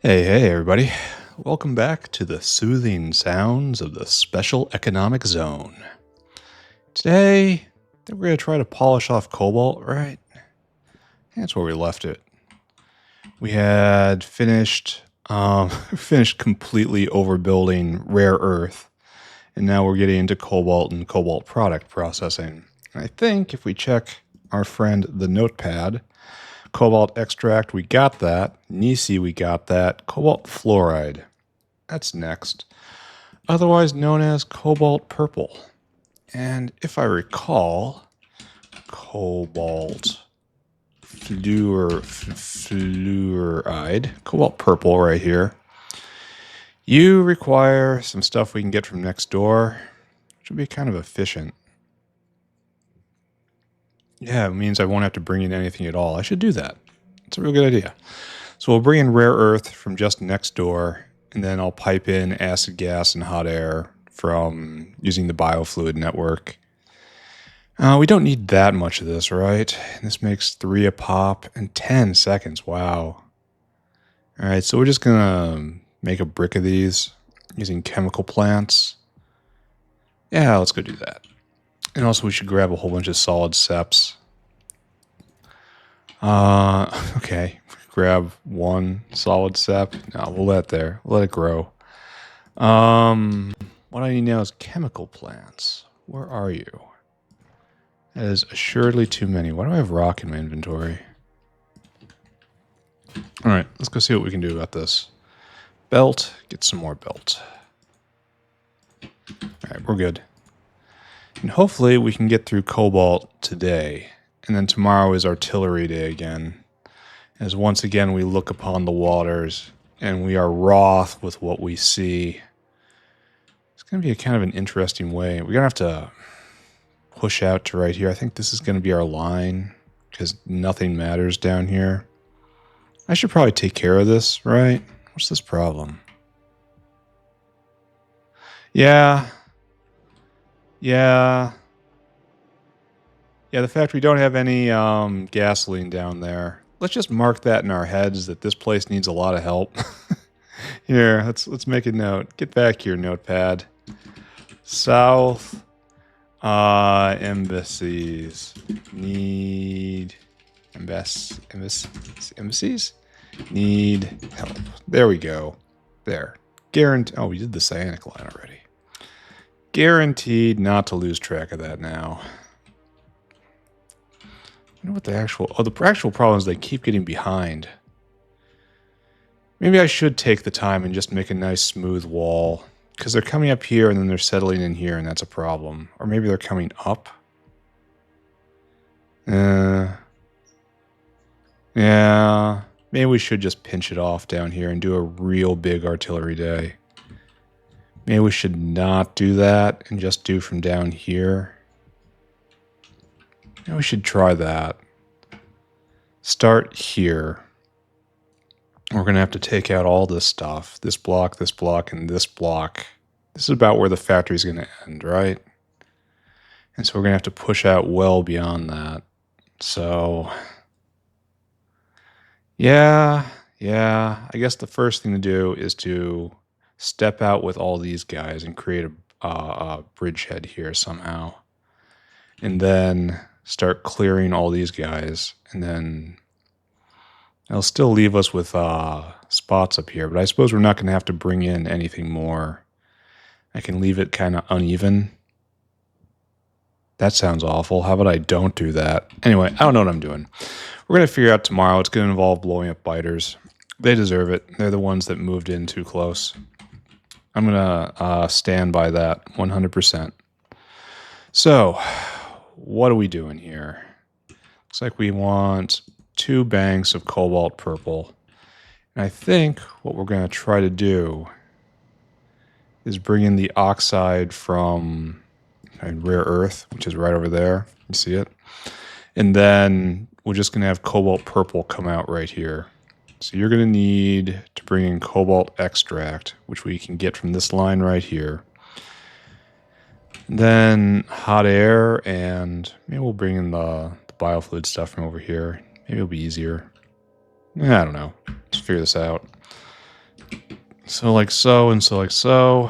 Hey, everybody. Welcome back to the soothing sounds of the Special Economic Zone. Today, I think we're going to try to polish off cobalt, right? That's where we left it. We had finished finished completely overbuilding rare earth, and now we're getting into cobalt and cobalt product processing. And I think if we check our friend the notepad, cobalt extract, we got that. Nisi, we got that. Cobalt fluoride, that's next. Otherwise known as cobalt purple. And if I recall, cobalt fluoride, cobalt purple right here. You require some stuff we can get from next door, which would be kind of efficient. Yeah, it means I won't have to bring in anything at all. I should do that. It's a real good idea. So we'll bring in rare earth from just next door, and then I'll pipe in acid gas and hot air from using the biofluid network. We don't need that much of this, right? This makes 3 a pop in 10 seconds. Wow. All right, so we're just going to make a brick of these using chemical plants. Yeah, let's go do that. And also we should grab a whole bunch of solid seps. Okay, grab one solid sep. No, we'll let it there. We'll let it grow. What I need now is chemical plants. Where are you? That is assuredly too many. Why do I have rock in my inventory? All right, let's go see what we can do about this. Belt, get some more belt. All right, we're good. And hopefully we can get through cobalt today. And then tomorrow is artillery day again. As once again we look upon the waters and we are wroth with what we see. It's going to be a kind of an interesting way. We're going to have to push out to right here. I think this is going to be our line because nothing matters down here. I should probably take care of this, right? What's this problem? Yeah, the fact we don't have any gasoline down there. Let's just mark that in our heads that this place needs a lot of help. Here, let's make a note. Get back here, notepad. South embassies need embassies need help. There we go. There. Guaranteed. Oh, we did the cyanic line already. Guaranteed not to lose track of that now. I wonder what the actual problem is they keep getting behind. Maybe I should take the time and just make a nice smooth wall. Because they're coming up here and then they're settling in here and that's a problem. Or maybe they're coming up. Yeah. Maybe we should just pinch it off down here and do a real big artillery day. Maybe we should not do that and just do from down here. Maybe we should try that. Start here. We're going to have to take out all this stuff. This block, and this block. This is about where the factory is going to end, right? And so we're going to have to push out well beyond that. So, yeah. I guess the first thing to do is to step out with all these guys and create a bridgehead here somehow. And then start clearing all these guys. And then it'll still leave us with spots up here. But I suppose we're not going to have to bring in anything more. I can leave it kind of uneven. That sounds awful. How about I don't do that? Anyway, I don't know what I'm doing. We're going to figure out tomorrow. It's going to involve blowing up biters. They deserve it. They're the ones that moved in too close. I'm going to stand by that 100%. So, what are we doing here? Looks like we want 2 banks of cobalt purple. And I think what we're going to try to do is bring in the oxide from rare earth, which is right over there. You see it? And then we're just going to have cobalt purple come out right here. So you're going to need to bring in cobalt extract, which we can get from this line right here. And then hot air, and maybe we'll bring in the biofluid stuff from over here. Maybe it'll be easier. I don't know. Let's figure this out. So like so and so like so.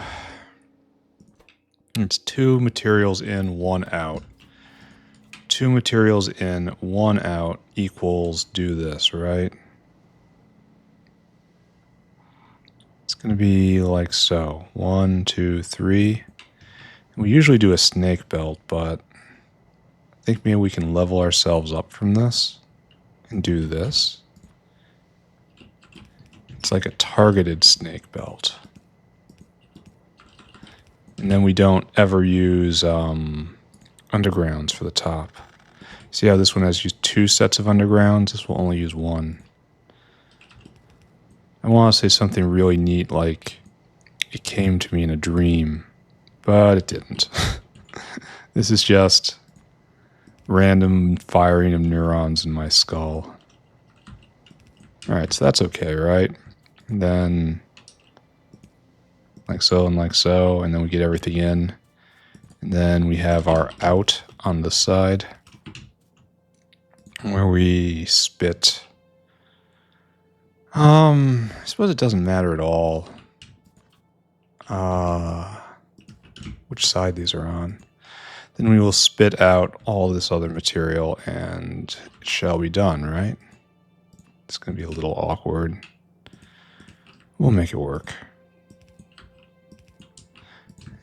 It's 2 materials in, 1 out. 2 materials in, 1 out equals do this, right? It's going to be like so. 1, 2, 3. We usually do a snake belt, but I think maybe we can level ourselves up from this and do this. It's like a targeted snake belt. And then we don't ever use undergrounds for the top. See how this one has used 2 sets of undergrounds? This will only use 1. I want to say something really neat like it came to me in a dream, but it didn't. This is just random firing of neurons in my skull. Alright, so that's okay, right? And then like so, and then we get everything in. And then we have our out on the side where we spit. I suppose it doesn't matter at all which side these are on. Then we will spit out all this other material and it shall be done, right? It's going to be a little awkward. We'll make it work.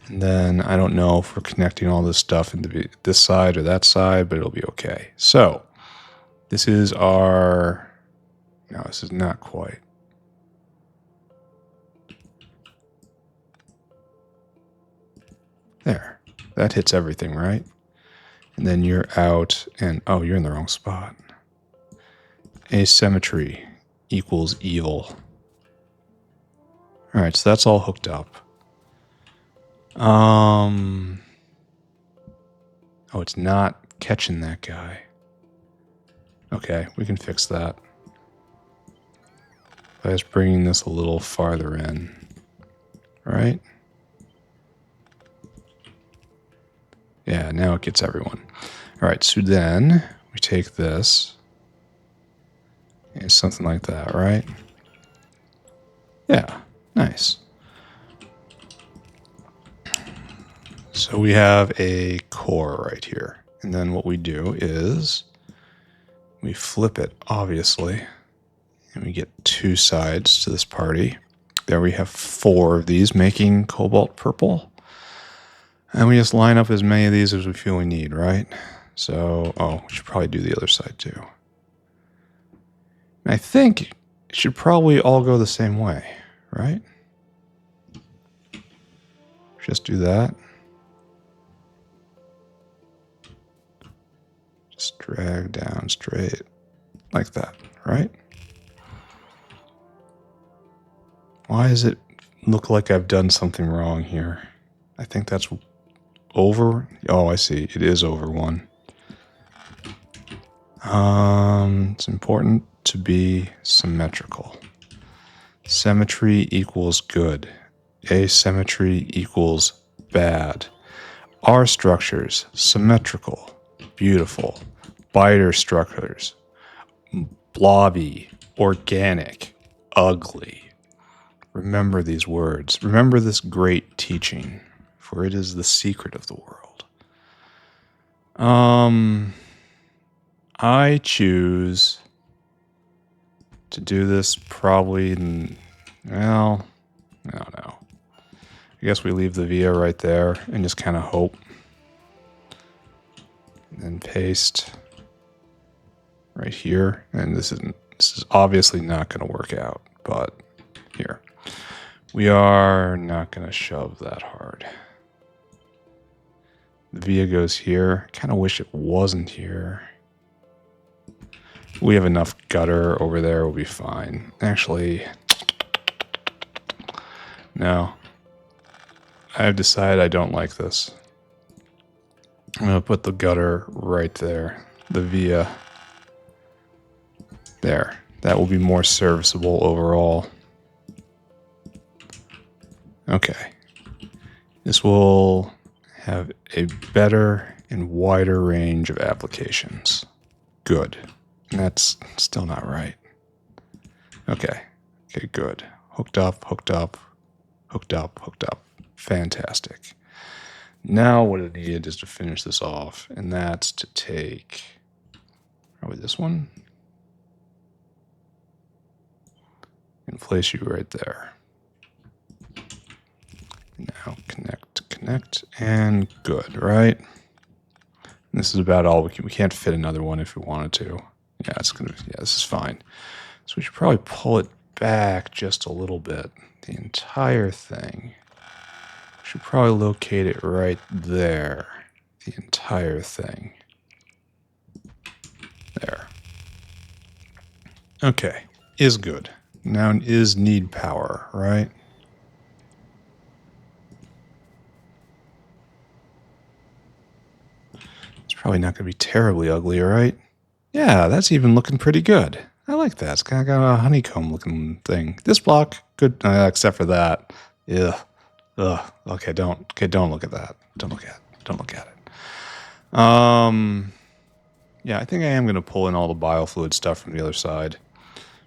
And then I don't know if we're connecting all this stuff into this side or that side, but it'll be okay. So this is our... No, this is not quite. There. That hits everything, right? And then you're out and... Oh, you're in the wrong spot. Asymmetry equals evil. Alright, so that's all hooked up. Oh, it's not catching that guy. Okay, we can fix that. By just bringing this a little farther in. Right? Yeah, now it gets everyone. Alright, so then we take this. And something like that, right? Yeah, nice. So we have a core right here. And then what we do is we flip it, obviously. And we get 2 sides to this party. There we have 4 of these making cobalt purple. And we just line up as many of these as we feel we need, right? So, oh, we should probably do the other side too. And I think it should probably all go the same way, right? Just do that. Just drag down straight like that, right? Why does it look like I've done something wrong here? I think that's over. Oh, I see. It is over 1. It's important to be symmetrical. Symmetry equals good. Asymmetry equals bad. Our structures, symmetrical, beautiful. Biter structures, blobby, organic, ugly. Remember these words. Remember this great teaching, for it is the secret of the world. I choose to do this probably well, I don't know. I guess we leave the via right there and just kind of hope. And then paste right here. And this is obviously not going to work out, but here. We are not going to shove that hard. The via goes here. Kind of wish it wasn't here. We have enough gutter over there. We'll be fine. Actually, no. I've decided I don't like this. I'm going to put the gutter right there. The via. There. That will be more serviceable overall. Okay. This will have a better and wider range of applications. Good. And that's still not right. Okay. Okay, good. Hooked up, hooked up. Hooked up, hooked up. Fantastic. Now what I need is to finish this off, and that's to take probably this one and place you right there. Now connect, and good, right? And this is about all we can't fit another one if we wanted to. Yeah, this is fine. So we should probably pull it back just a little bit. The entire thing. We should probably locate it right there. The entire thing. There. Okay. Is good. Now is need power, right? It's probably not going to be terribly ugly, right? Yeah, that's even looking pretty good. I like that. It's kind of got a honeycomb looking thing. This block, good, except for that. Ugh. Ugh. Okay, don't look at that. Don't look at it. Yeah, I think I am going to pull in all the biofluid stuff from the other side.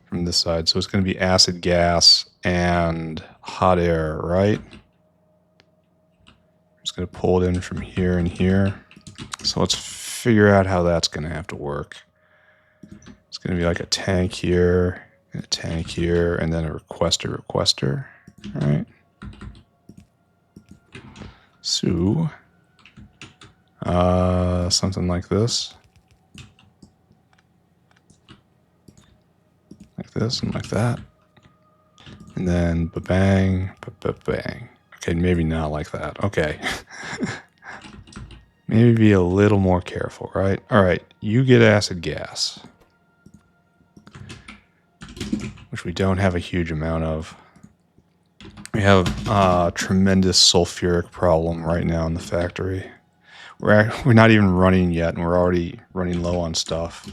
From this side. So it's going to be acid gas and hot air, right? I'm just going to pull it in from here and here. So let's figure out how that's going to have to work. It's going to be like a tank here, and a tank here, and then a requester, right? So, something like this. Like this and like that. And then ba-bang, ba-bang. Okay, maybe not like that. Okay. Maybe be a little more careful, right? All right, you get acid gas. Which we don't have a huge amount of. We have a tremendous sulfuric problem right now in the factory. We're not even running yet, and we're already running low on stuff.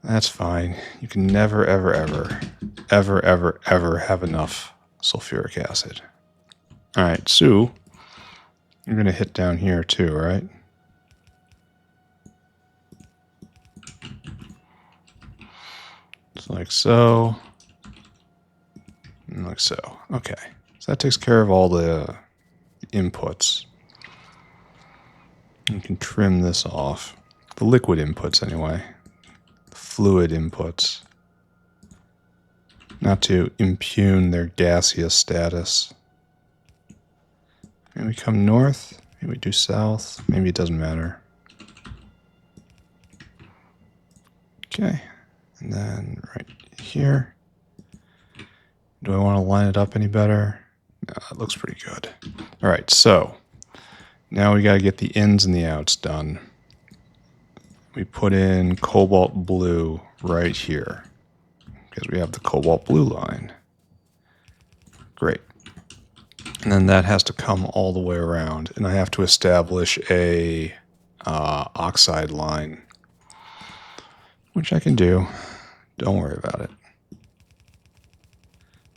That's fine. You can never, ever, ever, ever, ever, ever have enough sulfuric acid. All right, so you're going to hit down here too, right? Just like so. And like so. Okay. So that takes care of all the inputs. You can trim this off. The liquid inputs, anyway. The fluid inputs. Not to impugn their gaseous status. Maybe we come north. Maybe we do south. Maybe it doesn't matter. Okay. And then right here. Do I want to line it up any better? No, it looks pretty good. All right, so now we got to get the ins and the outs done. We put in cobalt blue right here because we have the cobalt blue line. Great. And then that has to come all the way around, and I have to establish a oxide line, which I can do. Don't worry about it.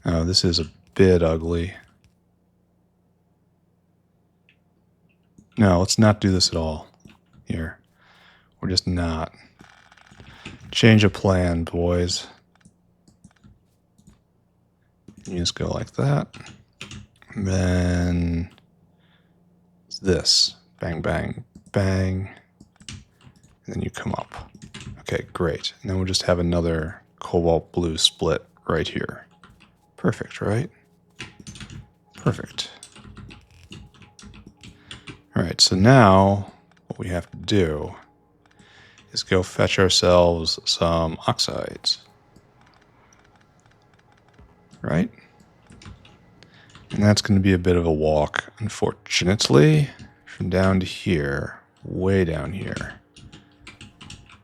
Oh, this is a bit ugly. No, let's not do this at all. Here. We're just not. Change of plan, boys. You just go like that. And then this. Bang, bang, bang. And then you come up. Okay, great. And then we'll just have another cobalt blue split right here. Perfect, right? Perfect. All right, so now what we have to do is go fetch ourselves some oxides. Right? And that's going to be a bit of a walk, unfortunately, from down to here, way down here.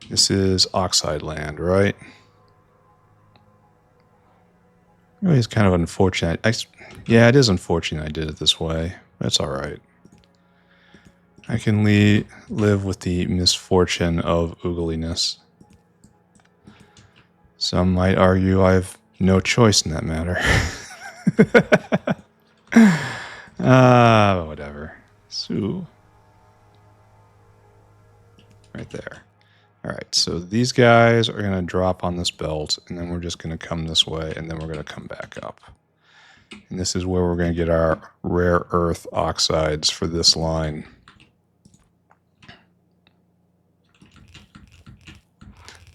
This is oxide land, right? Really, it's kind of unfortunate. Yeah, it is unfortunate I did it this way. That's all right. I can live with the misfortune of oogliness. Some might argue I have no choice in that matter. Whatever. So, right there. All right, so these guys are going to drop on this belt, and then we're just going to come this way, and then we're going to come back up. And this is where we're going to get our rare earth oxides for this line.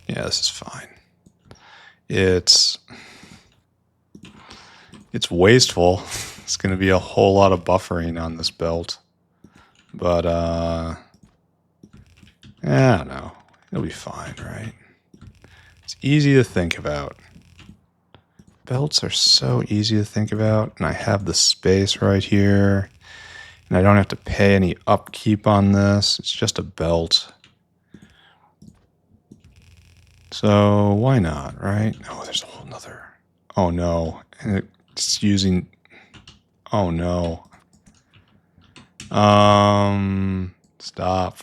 Yeah, this is fine. It's wasteful. It's going to be a whole lot of buffering on this belt. But, I don't know. It'll be fine, right? It's easy to think about. Belts are so easy to think about, and I have the space right here, and I don't have to pay any upkeep on this. It's just a belt. So why not, right? Oh, there's a whole nother. Oh no. And it's using. Oh no. Stop.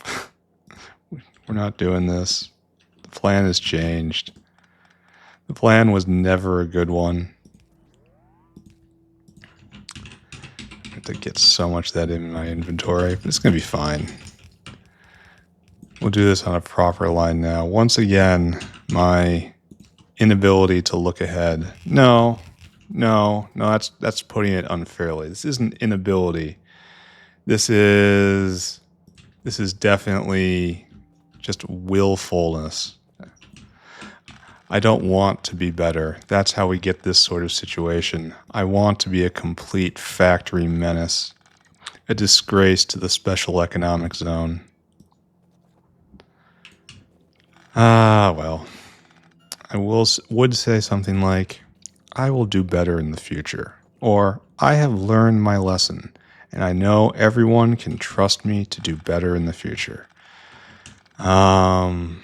We're not doing this. The plan has changed. The plan was never a good one. I have to get so much of that in my inventory, but it's going to be fine. We'll do this on a proper line now. Once again, my inability to look ahead. No, that's putting it unfairly. This isn't inability. This is definitely just willfulness. I don't want to be better. That's how we get this sort of situation. I want to be a complete factory menace, a disgrace to the special economic zone. Well, I would say something like, I will do better in the future, or I have learned my lesson, and I know everyone can trust me to do better in the future. But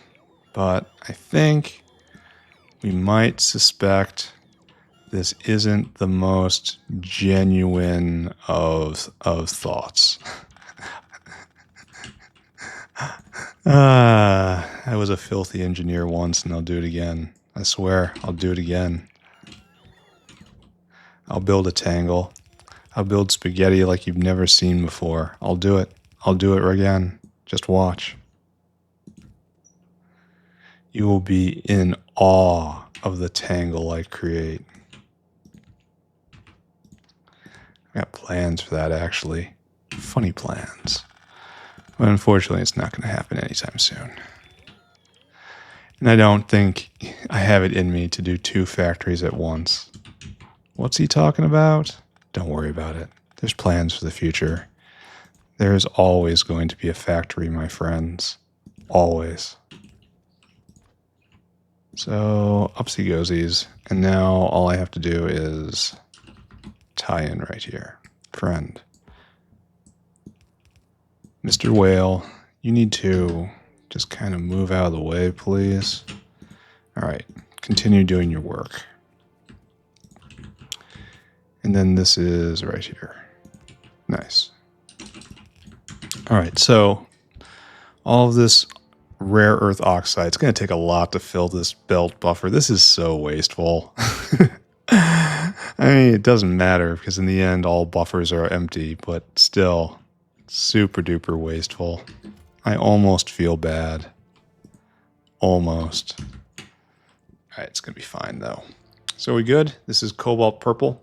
I think we might suspect this isn't the most genuine of thoughts. I was a filthy engineer once, and I'll do it again. I swear, I'll do it again. I'll build a tangle. I'll build spaghetti like you've never seen before. I'll do it. I'll do it again. Just watch. You will be in awe of the tangle I create. I got plans for that, actually. Funny plans. But unfortunately, it's not going to happen anytime soon. And I don't think I have it in me to do 2 factories at once. What's he talking about? Don't worry about it. There's plans for the future. There's always going to be a factory, my friends. Always. So, upsy goesies. And now all I have to do is tie in right here. Friend. Mr. Whale, you need to just kind of move out of the way, please. All right, continue doing your work. And then this is right here. Nice. All right, so all of this rare earth oxide, it's going to take a lot to fill this belt buffer. This is so wasteful. I mean, it doesn't matter because in the end, all buffers are empty, but still, super duper wasteful. I almost feel bad. Almost. All right, it's going to be fine though. So we good? This is cobalt purple.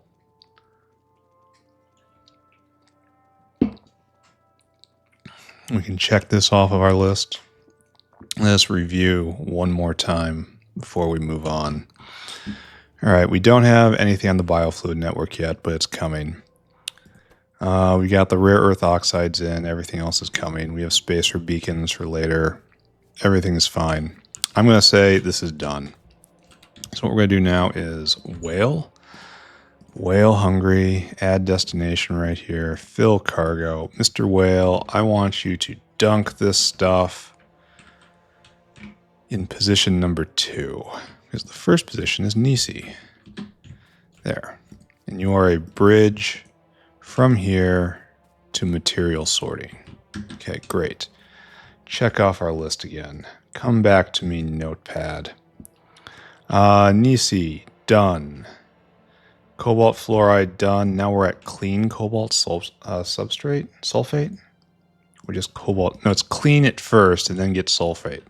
We can check this off of our list. Let's review one more time before we move on. All right, we don't have anything on the biofluid network yet, but it's coming. We got the rare earth oxides in. Everything else is coming. We have space for beacons for later. Everything is fine. I'm going to say this is done. So what we're going to do now is whale. Whale hungry. Add destination right here. Fill cargo. Mr. Whale, I want you to dunk this stuff in position number 2. Because the first position is Nisi. There. And you are a bridge from here to material sorting. Okay, great. Check off our list again. Come back to me, notepad. Nisi, done. Cobalt fluoride, done. Now we're at clean cobalt substrate, sulfate. Or just cobalt. No, it's clean it first and then get sulfate.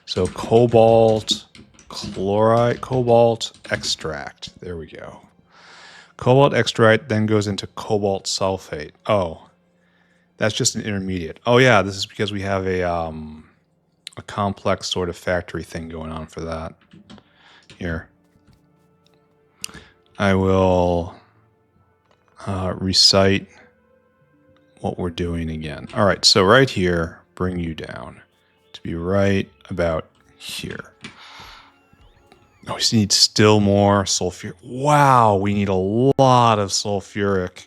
So cobalt chloride, cobalt extract. There we go. Cobalt extract then goes into cobalt sulfate. Oh, that's just an intermediate. Oh yeah, this is because we have a complex sort of factory thing going on for that. Here, I will recite what we're doing again. All right, so right here, bring you down to be right about here. Oh, we need still more sulfuric. Wow, we need a lot of sulfuric.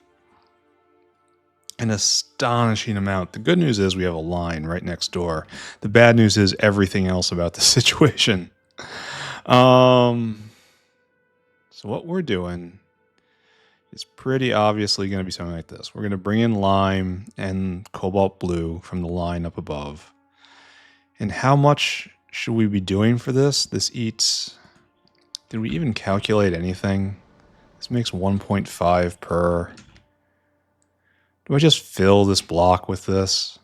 An astonishing amount. The good news is we have a line right next door. The bad news is everything else about the situation. So what we're doing is pretty obviously going to be something like this. We're going to bring in lime and cobalt blue from the line up above. And how much should we be doing for this? This eats... Did we even calculate anything? This makes 1.5 per... Do I just fill this block with this?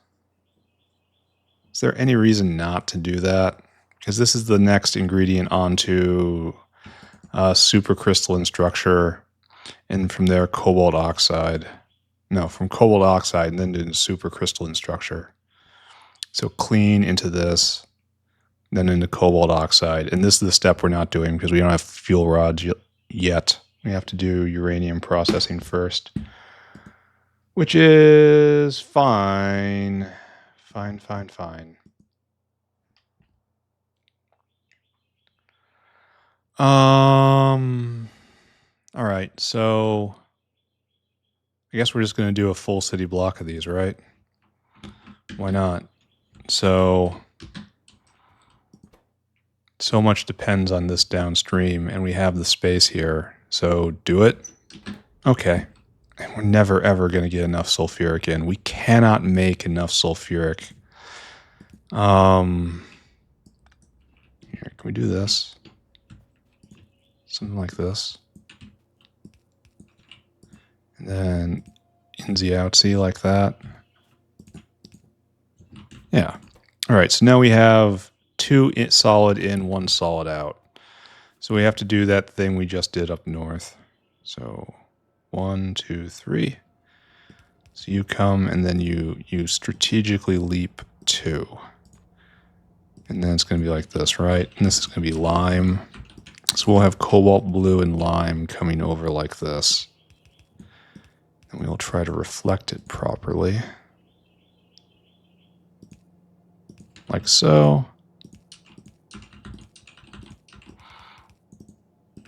Is there any reason not to do that? Because this is the next ingredient onto supercrystalline structure, and from there cobalt oxide. No, from cobalt oxide and then into supercrystalline structure. So clean into this, then into cobalt oxide. And this is the step we're not doing because we don't have fuel rods yet. We have to do uranium processing first. Which is fine. Fine. All right, so I guess we're just going to do a full city block of these, right? Why not? So much depends on this downstream, and we have the space here. So do it. Okay. And we're never, ever going to get enough sulfuric in. We cannot make enough sulfuric. Here, can we do this? Something like this. And then insy outsy like that. Yeah. All right, so now we have 2 solid in, 1 solid out. So we have to do that thing we just did up north. So 1, 2, 3. So you come and then you strategically leap 2. And then it's going to be like this, right? And this is going to be lime. So we'll have cobalt blue and lime coming over like this. And we'll try to reflect it properly. Like so.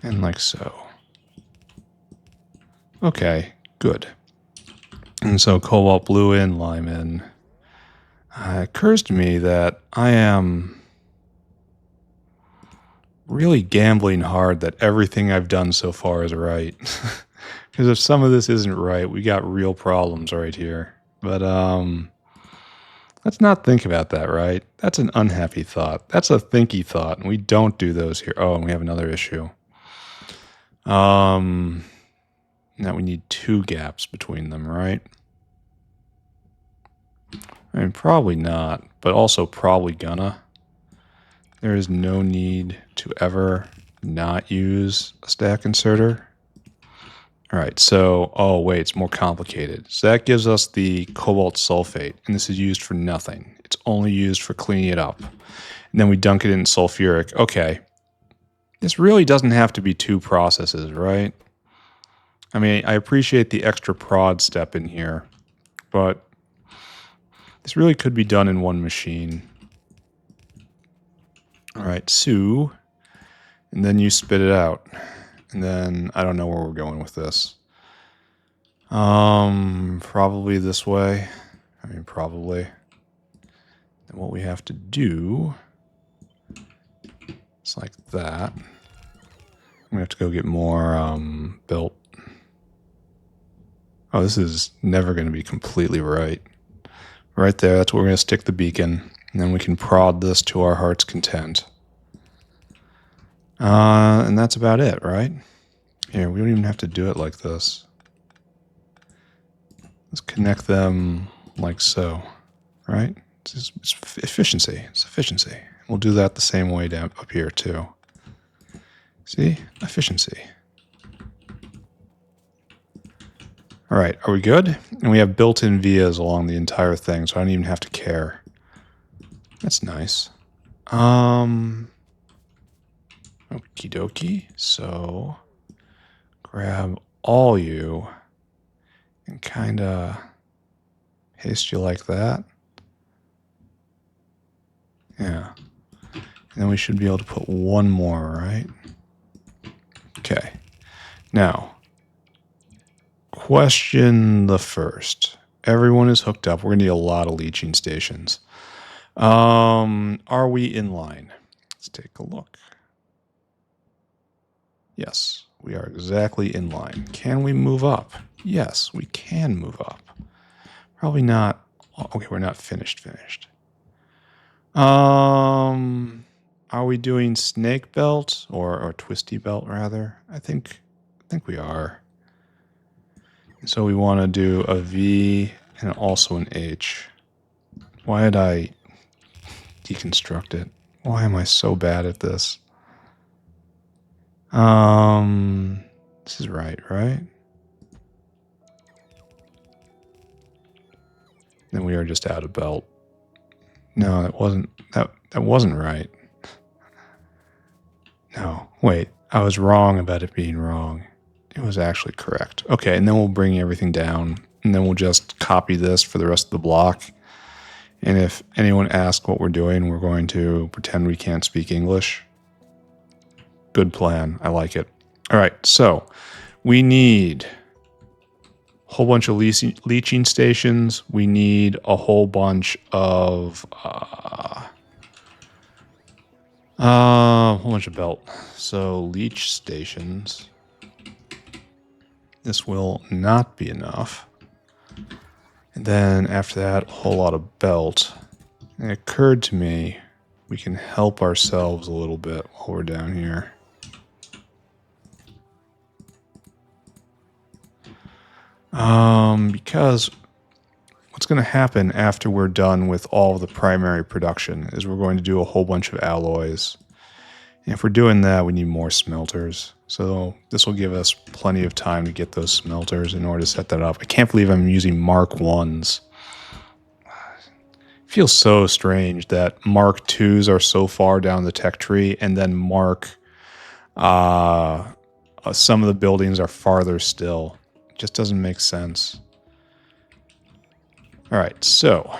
And like so. Okay, good. And so cobalt blue in, lime in. It occurs to me that I am really gambling hard that everything I've done so far is right. Because if some of this isn't right, we got real problems right here. But let's not think about that, right? That's an unhappy thought. That's a thinky thought, and we don't do those here. Oh, and we have another issue. Now we need 2 gaps between them, right? I mean, probably not, but also probably gonna. There is no need to ever not use a stack inserter. All right, so, oh wait, it's more complicated. So that gives us the cobalt sulfate, and this is used for nothing. It's only used for cleaning it up. And then we dunk it in sulfuric. Okay. This really doesn't have to be 2 processes, right? I mean, I appreciate the extra prod step in here, but this really could be done in 1 machine. All right, so, and then you spit it out. And then I don't know where we're going with this. Probably this way. I mean, probably. And what we have to do is like that. We have to go get more built. Oh, this is never going to be completely right. Right there, that's where we're going to stick the beacon. And then we can prod this to our heart's content. And that's about it, right? Here, we don't even have to do it like this. Let's connect them like so, right? It's efficiency. It's efficiency. We'll do that the same way down up here too. See? Efficiency. All right, are we good? And we have built-in vias along the entire thing, so I don't even have to care. That's nice. Okie dokie. So grab all you and kind of paste you like that. Yeah. And then we should be able to put one more, right? Okay. Now, question the first. Everyone is hooked up. We're going to need a lot of leaching stations. Are we in line? Let's take a look. Yes, we are exactly in line. Can we move up? Yes, we can move up. Probably not. Okay, we're not finished. Are we doing snake belt or twisty belt rather? I think we are. So we want to do a V and also an H. Why did I deconstruct it? Why am I so bad at this? This is right? Then we are just out of belt. No, that wasn't right. No, wait. I was wrong about it being wrong. It was actually correct. Okay, and then we'll bring everything down, and then we'll just copy this for the rest of the block. And if anyone asks what we're doing, we're going to pretend we can't speak English. Good plan. I like it. All right, so we need a whole bunch of leaching stations. We need a whole bunch of belt. So leach stations. This will not be enough. And then after that, a whole lot of belt. And it occurred to me we can help ourselves a little bit while we're down here. Because what's going to happen after we're done with all the primary production is we're going to do a whole bunch of alloys. And if we're doing that, we need more smelters. So this will give us plenty of time to get those smelters in order to set that up. I can't believe I'm using Mark 1s. It feels so strange that Mark 2s are so far down the tech tree and then some of the buildings are farther still. It just doesn't make sense. All right, so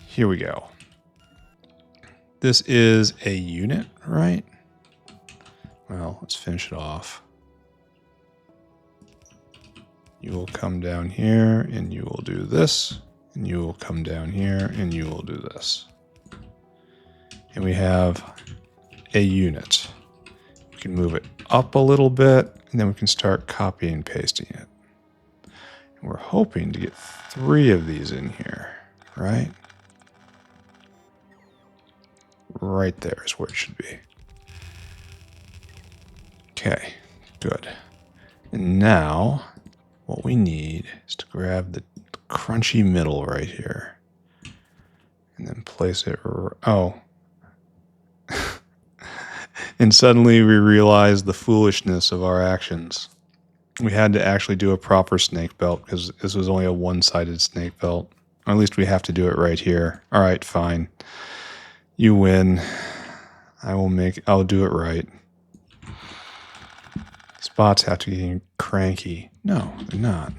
here we go. This is a unit, right? Well, let's finish it off. You will come down here and you will do this. And you will come down here and you will do this. And we have a unit. We can move it up a little bit and then we can start copying and pasting it. And we're hoping to get 3 of these in here, right? Right there is where it should be. Okay, good. And now what we need is to grab the crunchy middle right here and then place it. Oh. And suddenly we realize the foolishness of our actions. We had to actually do a proper snake belt because this was only a one-sided snake belt. Or at least we have to do it right here. All right, fine. You win. I'll do it right. Spots have to get cranky. No, they're not.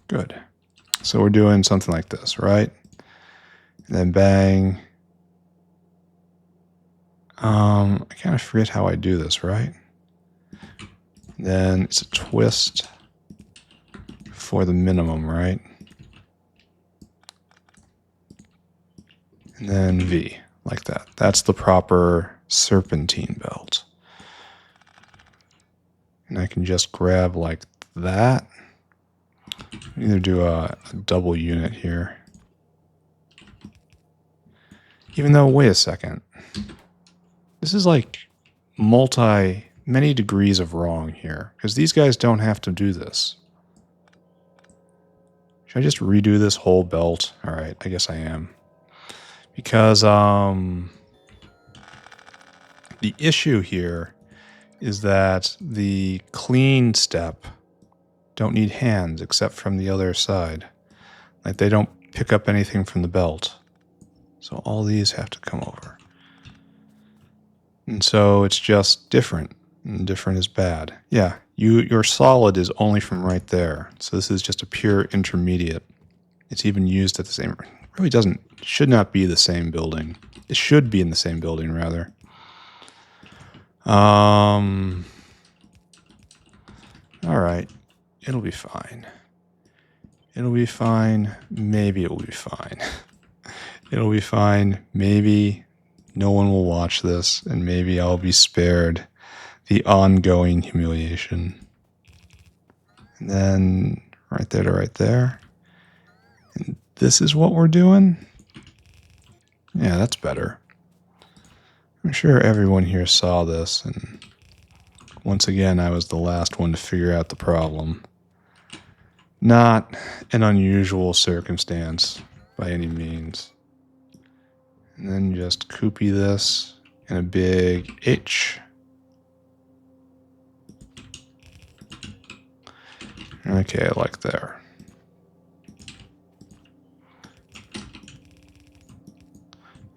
Good. So we're doing something like this, right? And then bang. I kind of forget how I do this, right? Then it's a twist for the minimum, right? And then V, like that. That's the proper serpentine belt. And I can just grab like that. Either do a double unit here. Even though, wait a second. This is like many degrees of wrong here. Because these guys don't have to do this. Should I just redo this whole belt? Alright, I guess I am. Because the issue here is that the clean step don't need hands except from the other side. Like they don't pick up anything from the belt. So all these have to come over. And so it's just different. And different is bad. Yeah, your solid is only from right there. So this is just a pure intermediate. It's even used at the same... Really doesn't... Should not be the same building. It should be in the same building, rather. Alright. It'll be fine. It'll be fine. Maybe it will be fine. It'll be fine. Maybe no one will watch this, and maybe I'll be spared the ongoing humiliation. And then right there to right there. And this is what we're doing? Yeah, that's better. I'm sure everyone here saw this, and once again, I was the last one to figure out the problem. Not an unusual circumstance by any means. And then just koopy this in a big H. Okay, like there.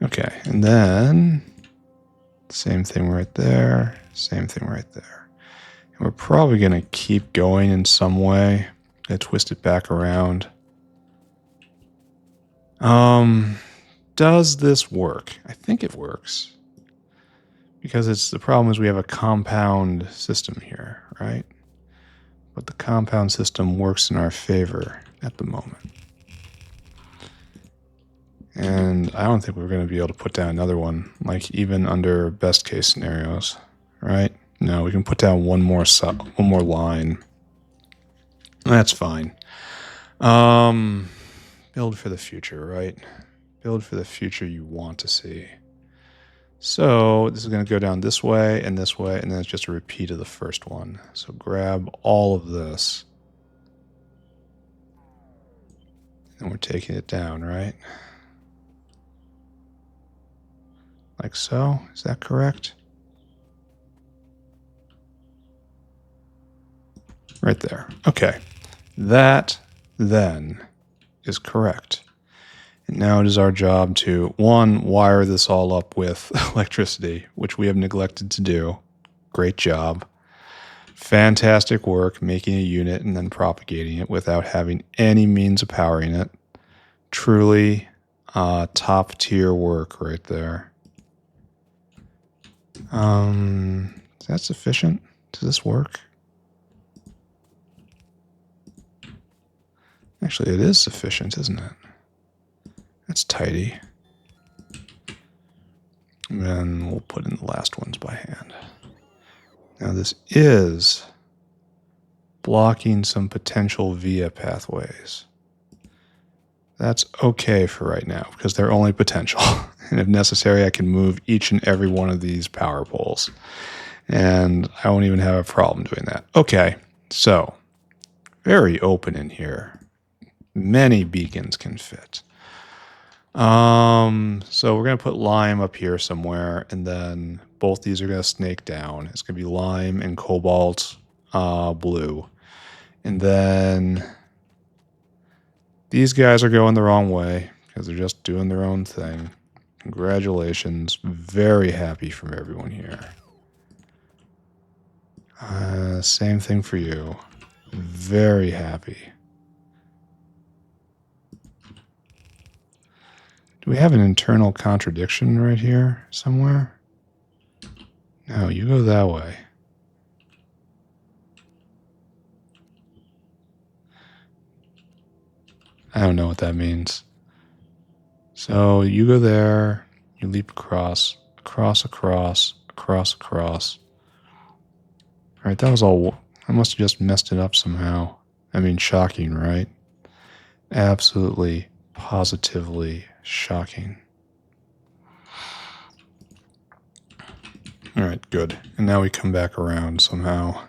Okay, and then same thing right there, same thing right there. And we're probably going to keep going in some way. Gonna twist it back around. Does this work? I think it works. Because the problem is we have a compound system here, right? But the compound system works in our favor at the moment. And I don't think we're going to be able to put down another one, like even under best case scenarios, right? No, we can put down one more line. That's fine. Build for the future, right? Build for the future you want to see. So this is going to go down this way, and then it's just a repeat of the first one. So grab all of this. And we're taking it down, right? Like so. Is that correct? Right there. Okay. That, then, is correct. And now it is our job to, one, wire this all up with electricity, which we have neglected to do. Great job. Fantastic work making a unit and then propagating it without having any means of powering it. Truly top tier work right there. Is that sufficient? Does this work? Actually, it is sufficient, isn't it? That's tidy. And then we'll put in the last ones by hand. Now this is blocking some potential via pathways. That's okay for right now because they're only potential. And if necessary, I can move each and every one of these power poles. And I won't even have a problem doing that. Okay, so very open in here. Many beacons can fit. So we're going to put lime up here somewhere, and then both these are going to snake down. It's going to be lime and cobalt blue. And then these guys are going the wrong way because they're just doing their own thing. Congratulations. Very happy from everyone here. Same thing for you. Very happy. Do we have an internal contradiction right here somewhere? No, you go that way. I don't know what that means. So you go there, you leap across, across. All right, that was all. I must have just messed it up somehow. I mean, shocking, right? Absolutely, positively shocking. All right, good. And now we come back around somehow.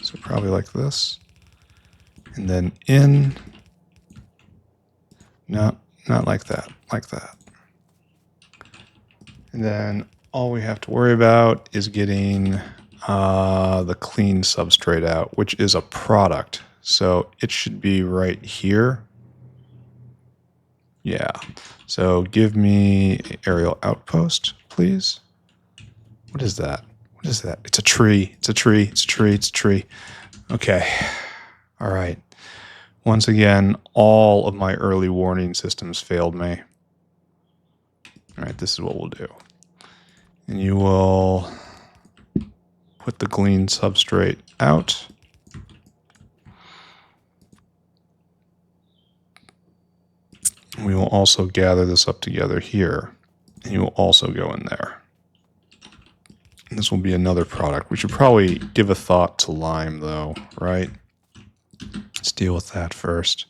So probably like this. And then in. No, not like that. Like that. And then all we have to worry about is getting the clean substrate out, which is a product. So it should be right here. Yeah. So give me an aerial outpost, please. What is that? What is that? It's a tree. It's a tree. It's a tree. It's a tree. Okay. All right. Once again, all of my early warning systems failed me. All right, this is what we'll do. And you will put the clean substrate out. We will also gather this up together here. And you will also go in there. And this will be another product. We should probably give a thought to lime, though, right? Let's deal with that first.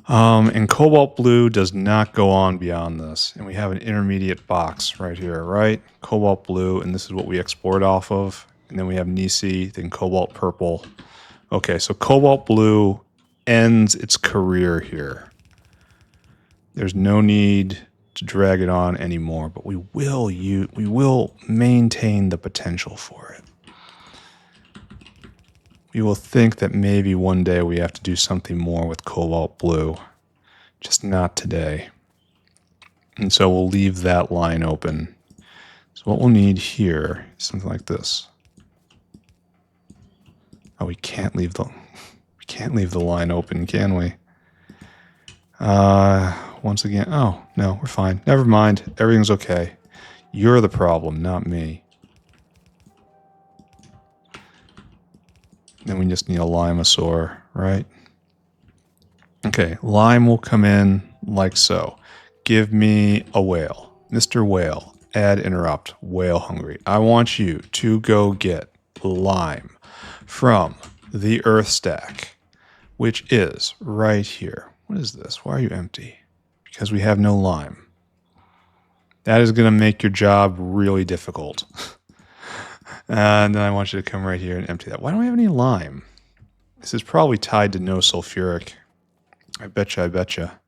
And cobalt blue does not go on beyond this. And we have an intermediate box right here, right? Cobalt blue, and this is what we export off of. And then we have Nisi, then cobalt purple. Okay, so cobalt blue ends its career here. There's no need to drag it on anymore, but we will maintain the potential for it. We will think that maybe one day we have to do something more with cobalt blue, just not today. And so we'll leave that line open. So what we'll need here is something like this. Oh, we can't leave the line open, can we? Once again, oh, no, we're fine. Never mind. Everything's okay. You're the problem, not me. Then we just need a limasaur, right? Okay, lime will come in like so. Give me a whale. Mr. Whale, add interrupt, whale hungry. I want you to go get lime from the earth stack, which is right here. What is this? Why are you empty? Because we have no lime. That is going to make your job really difficult. And then I want you to come right here and empty that. Why don't we have any lime? This is probably tied to no sulfuric. I betcha, I betcha.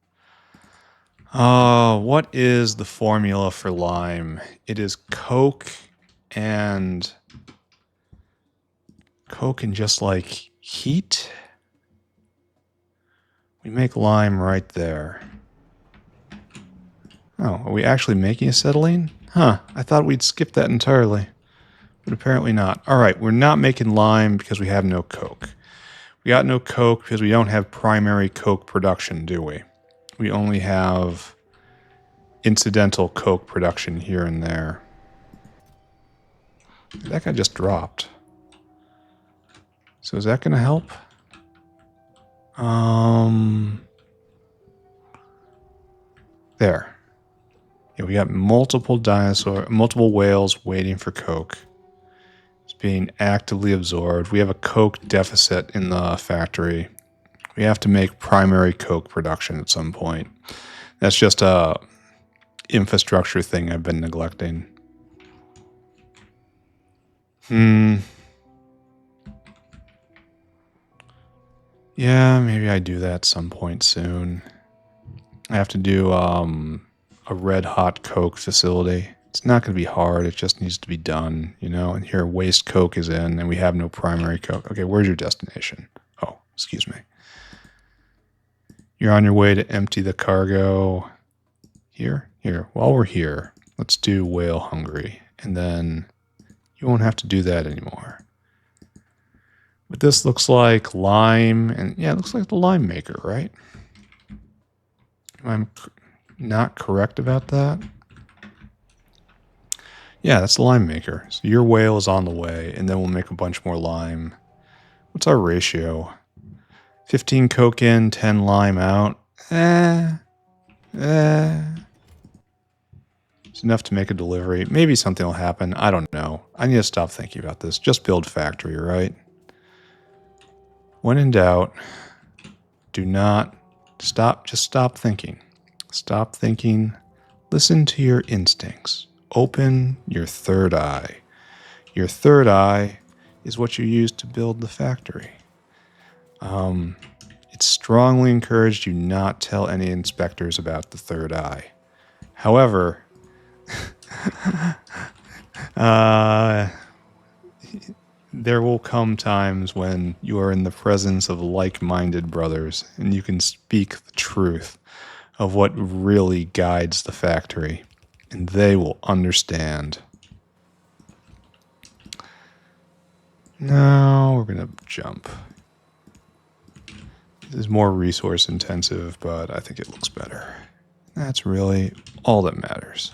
Oh, what is the formula for lime? It is Coke and just like heat. We make lime right there. Oh, are we actually making acetylene? Huh, I thought we'd skip that entirely. But apparently not. All right, we're not making lime because we have no coke. We got no coke because we don't have primary coke production, do we? We only have incidental coke production here and there. That guy just dropped. So is that going to help? There. Yeah, we got multiple whales waiting for coke. It's being actively absorbed. We have a coke deficit in the factory. We have to make primary coke production at some point. That's just a infrastructure thing I've been neglecting. Yeah, maybe I do that some point soon. I have to do a red hot coke facility. It's not going to be hard. It just needs to be done, you know. And here, waste coke is in, and we have no primary coke. Okay, where's your destination? Oh, excuse me. You're on your way to empty the cargo. Here. While we're here, let's do whale hungry, and then you won't have to do that anymore. But this looks like lime, and yeah, it looks like the lime maker, right? I'm not correct about that. Yeah, that's the lime maker. So your whale is on the way, and then we'll make a bunch more lime. What's our ratio? 15 coke in, 10 lime out. It's enough to make a delivery. Maybe something will happen. I don't know. I need to stop thinking about this. Just build factory, right? When in doubt, do not stop. Just stop thinking. Stop thinking. Listen to your instincts. Open your third eye. Your third eye is what you use to build the factory. It's strongly encouraged you not tell any inspectors about the third eye. However, there will come times when you are in the presence of like-minded brothers and you can speak the truth of what really guides the factory, and they will understand. Now we're going to jump. This is more resource intensive, but I think it looks better. That's really all that matters.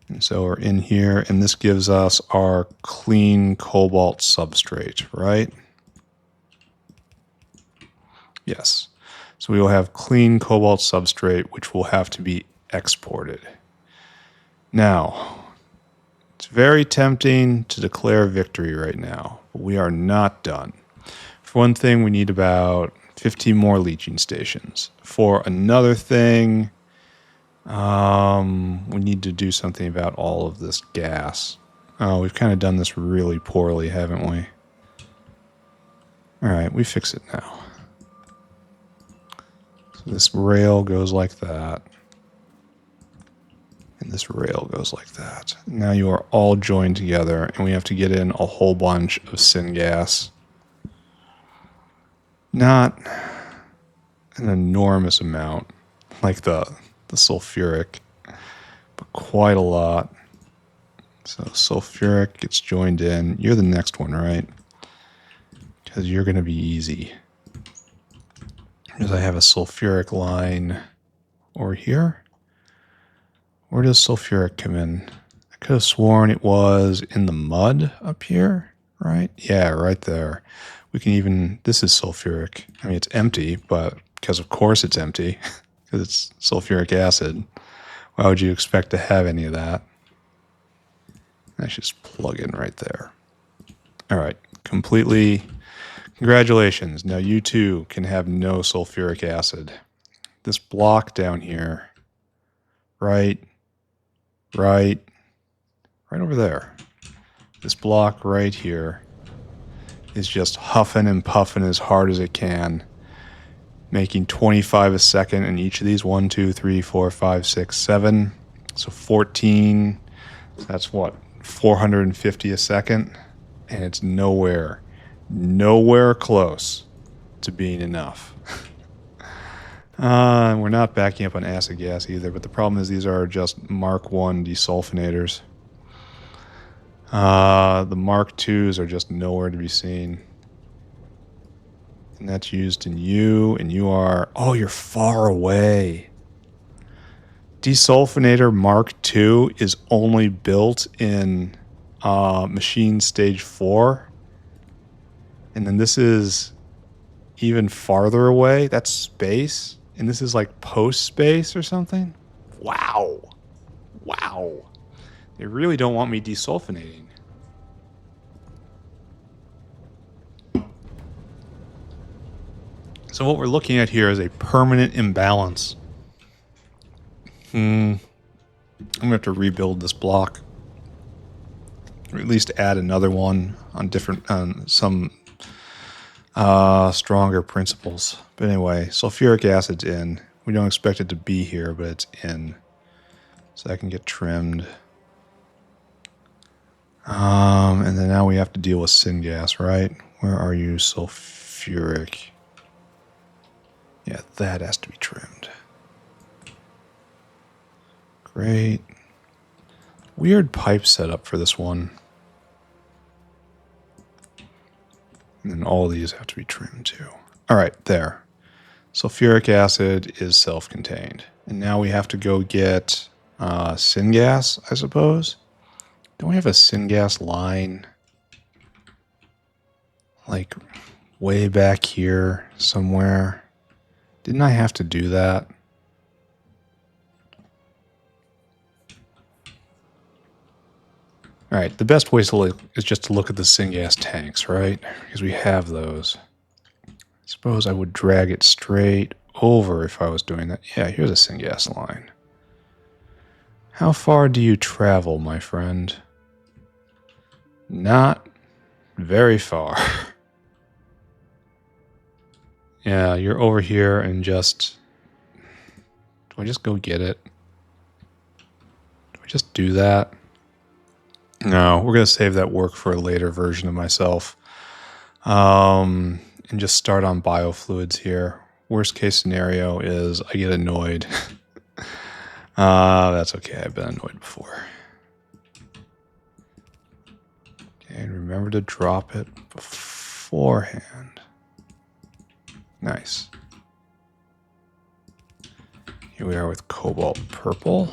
And so we're in here, and this gives us our clean cobalt substrate, right? Yes. So we will have clean cobalt substrate, which will have to be exported. Now, it's very tempting to declare victory right now, but we are not done. For one thing, we need about 15 more leaching stations. For another thing, we need to do something about all of this gas. Oh, we've kind of done this really poorly, haven't we? All right, we fix it now. So this rail goes like that. And this rail goes like that. Now you are all joined together, and we have to get in a whole bunch of syngas. Not an enormous amount, like the sulfuric, but quite a lot. So sulfuric gets joined in. You're the next one, right? Because you're going to be easy. Because I have a sulfuric line over here. Where does sulfuric come in? I could have sworn it was in the mud up here, right? Yeah, right there. We can even, this is sulfuric. I mean, it's empty, but because of course it's empty, because it's sulfuric acid. Why would you expect to have any of that? I should just plug in right there. All right, completely. Congratulations. Now you too can have no sulfuric acid. This block down here, right over there. This block right here is just huffing and puffing as hard as it can, making 25 a second in each of these. 1, 2, 3, 4, 5, 6, 7. So 14. So that's what? 450 a second. And it's nowhere close to being enough. We're not backing up on acid gas either, but the problem is these are just Mark 1 desulfonators. The Mark 2s are just nowhere to be seen. And that's used in you, and you are... Oh, you're far away. Desulfonator Mark II is only built in machine stage 4. And then this is even farther away. That's space. And this is like post-space or something? Wow. They really don't want me desulfonating. So what we're looking at here is a permanent imbalance. I'm going to have to rebuild this block. Or at least add another one on some stronger principles. But anyway, sulfuric acid's in. We don't expect it to be here, but it's in. So that can get trimmed. And then now we have to deal with syngas, right? Where are you, sulfuric? Yeah, that has to be trimmed. Great. Weird pipe setup for this one. And then all these have to be trimmed too. All right, there. Sulfuric acid is self-contained. And now we have to go get syngas, I suppose. Don't we have a syngas line? Like way back here somewhere. Didn't I have to do that? All right, the best way to look is just to look at the syngas tanks, right? Because we have those. I suppose I would drag it straight over if I was doing that. Yeah, here's a syngas line. How far do you travel, my friend? Not very far. Yeah, you're over here and just... Do I just go get it? Do I just do that? No, we're going to save that work for a later version of myself. And just start on biofluids here. Worst case scenario is I get annoyed. That's okay. I've been annoyed before. Okay, and remember to drop it beforehand. Nice. Here we are with Cobalt Purple.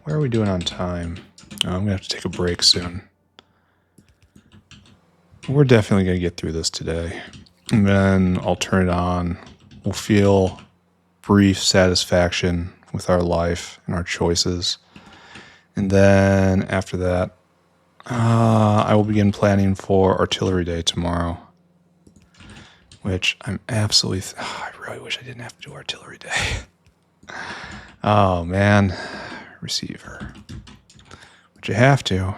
Where are we doing on time? Oh, I'm going to have to take a break soon. We're definitely going to get through this today. And then I'll turn it on. We'll feel brief satisfaction with our life and our choices. And then after that, I will begin planning for Artillery Day tomorrow. Which I'm absolutely... I really wish I didn't have to do Artillery Day. Oh, man. Receiver. But you have to.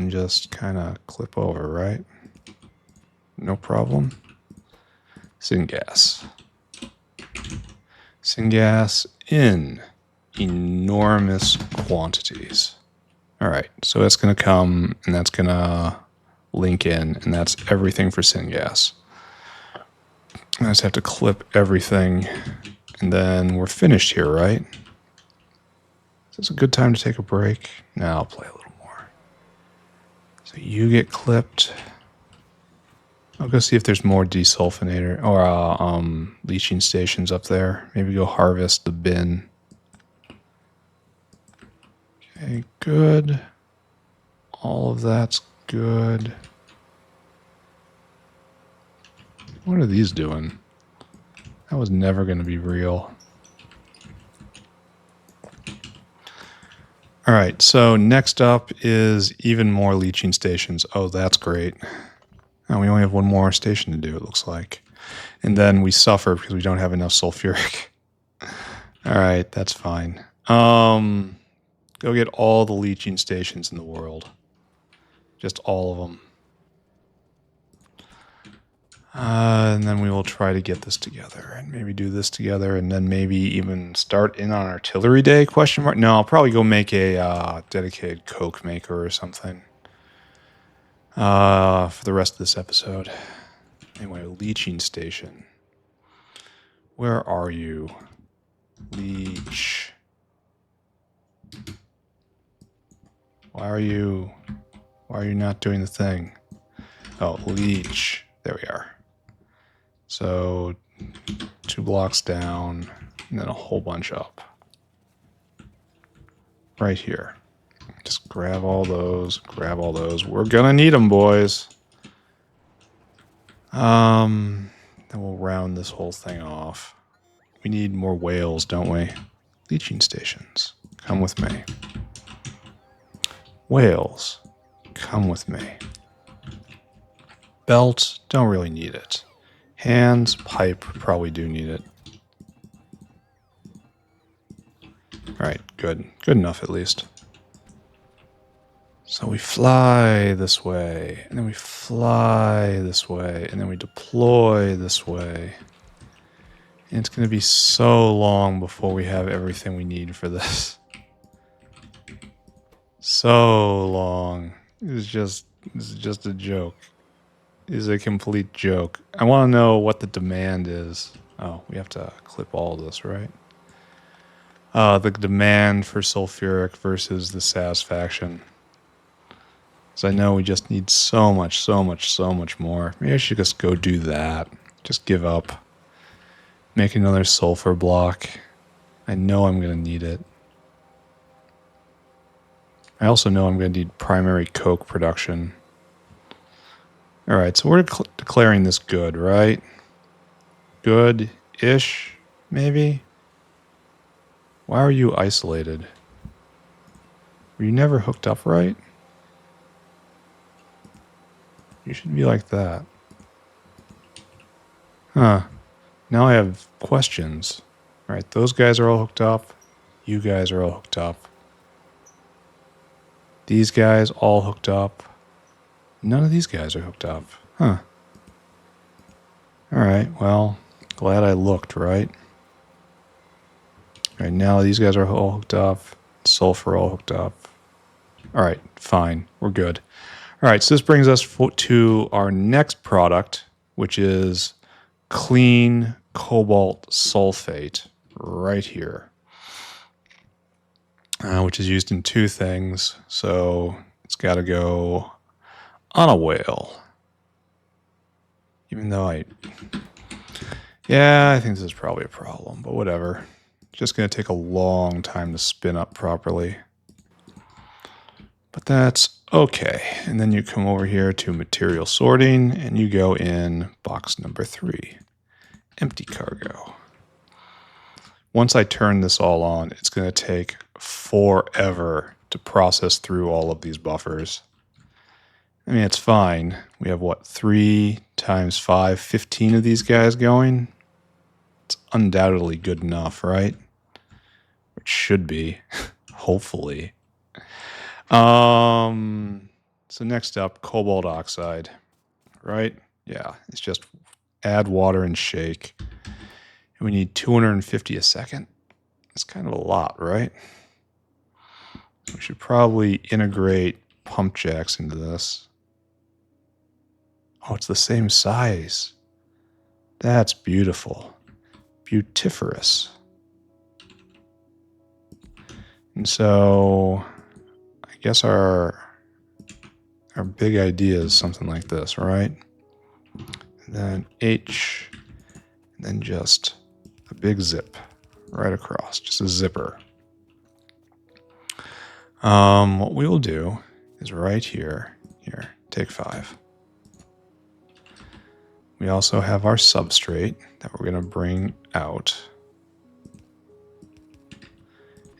Just kind of clip over, right? No problem. Syngas. Syngas in enormous quantities. All right, so that's going to come, and that's going to link in, and that's everything for syngas. I just have to clip everything, and then we're finished here, right? Is this a good time to take a break? No, I'll play a little more. So you get clipped. I'll go see if there's more desulfonator or leaching stations up there. Maybe go harvest the bin. Okay, good. All of that's good. What are these doing? That was never going to be real. All right, so next up is even more leaching stations. Oh, that's great. And we only have one more station to do, it looks like. And then we suffer because we don't have enough sulfuric. All right, that's fine. Go get all the leaching stations in the world. Just all of them. And then we will try to get this together and maybe do this together and then maybe even start in on Artillery Day, question mark? No, I'll probably go make a dedicated Coke maker or something for the rest of this episode. Anyway, leaching station. Where are you? Leech. Why are you not doing the thing? Oh, leech. There we are. So 2 blocks down and then a whole bunch up. Right here. Just grab all those, grab all those. We're gonna need them, boys. Then we'll round this whole thing off. We need more whales, don't we? Leaching stations. Come with me. Whales. Come with me. Belt. Don't really need it. Hands. Pipe. Probably do need it. Alright, good. Good enough, at least. So we fly this way, and then we fly this way, and then we deploy this way. And it's going to be so long before we have everything we need for this. So long. This is just a joke. It is a complete joke. I want to know what the demand is. Oh, we have to clip all this, right? The demand for sulfuric versus the satisfaction. So I know we just need so much more. Maybe I should just go do that. Just give up. Make another sulfur block. I know I'm going to need it. I also know I'm going to need primary coke production. Alright, so we're declaring this good, right? Good-ish, maybe? Why are you isolated? Were you never hooked up right? You should be like that. Huh. Now I have questions. Alright, those guys are all hooked up. You guys are all hooked up. These guys all hooked up. None of these guys are hooked up. Huh. Alright, well, glad I looked, right? Alright, now these guys are all hooked up. sulfur all hooked up. All right, fine. We're good. All right, so this brings us to our next product, which is clean cobalt sulfate right here, which is used in two things. So it's got to go on a whale. Even though I think this is probably a problem, but whatever. It's just going to take a long time to spin up properly. But that's okay. And then you come over here to material sorting and you go in box number 3, empty cargo. Once I turn this all on, it's going to take forever to process through all of these buffers. I mean, it's fine. We have what, 3 times 5, 15 of these guys going? It's undoubtedly good enough, right? It should be, hopefully. So next up, Cobalt Oxide, right? Yeah, it's just add water and shake. And we need 250 a second. That's kind of a lot, right? We should probably integrate pump jacks into this. Oh, it's the same size. That's beautiful. Beautiferous. And so I guess our big idea is something like this, right? And then H, and then just a big zip right across, just a zipper. What we will do is right here, take 5. We also have our substrate that we're going to bring out.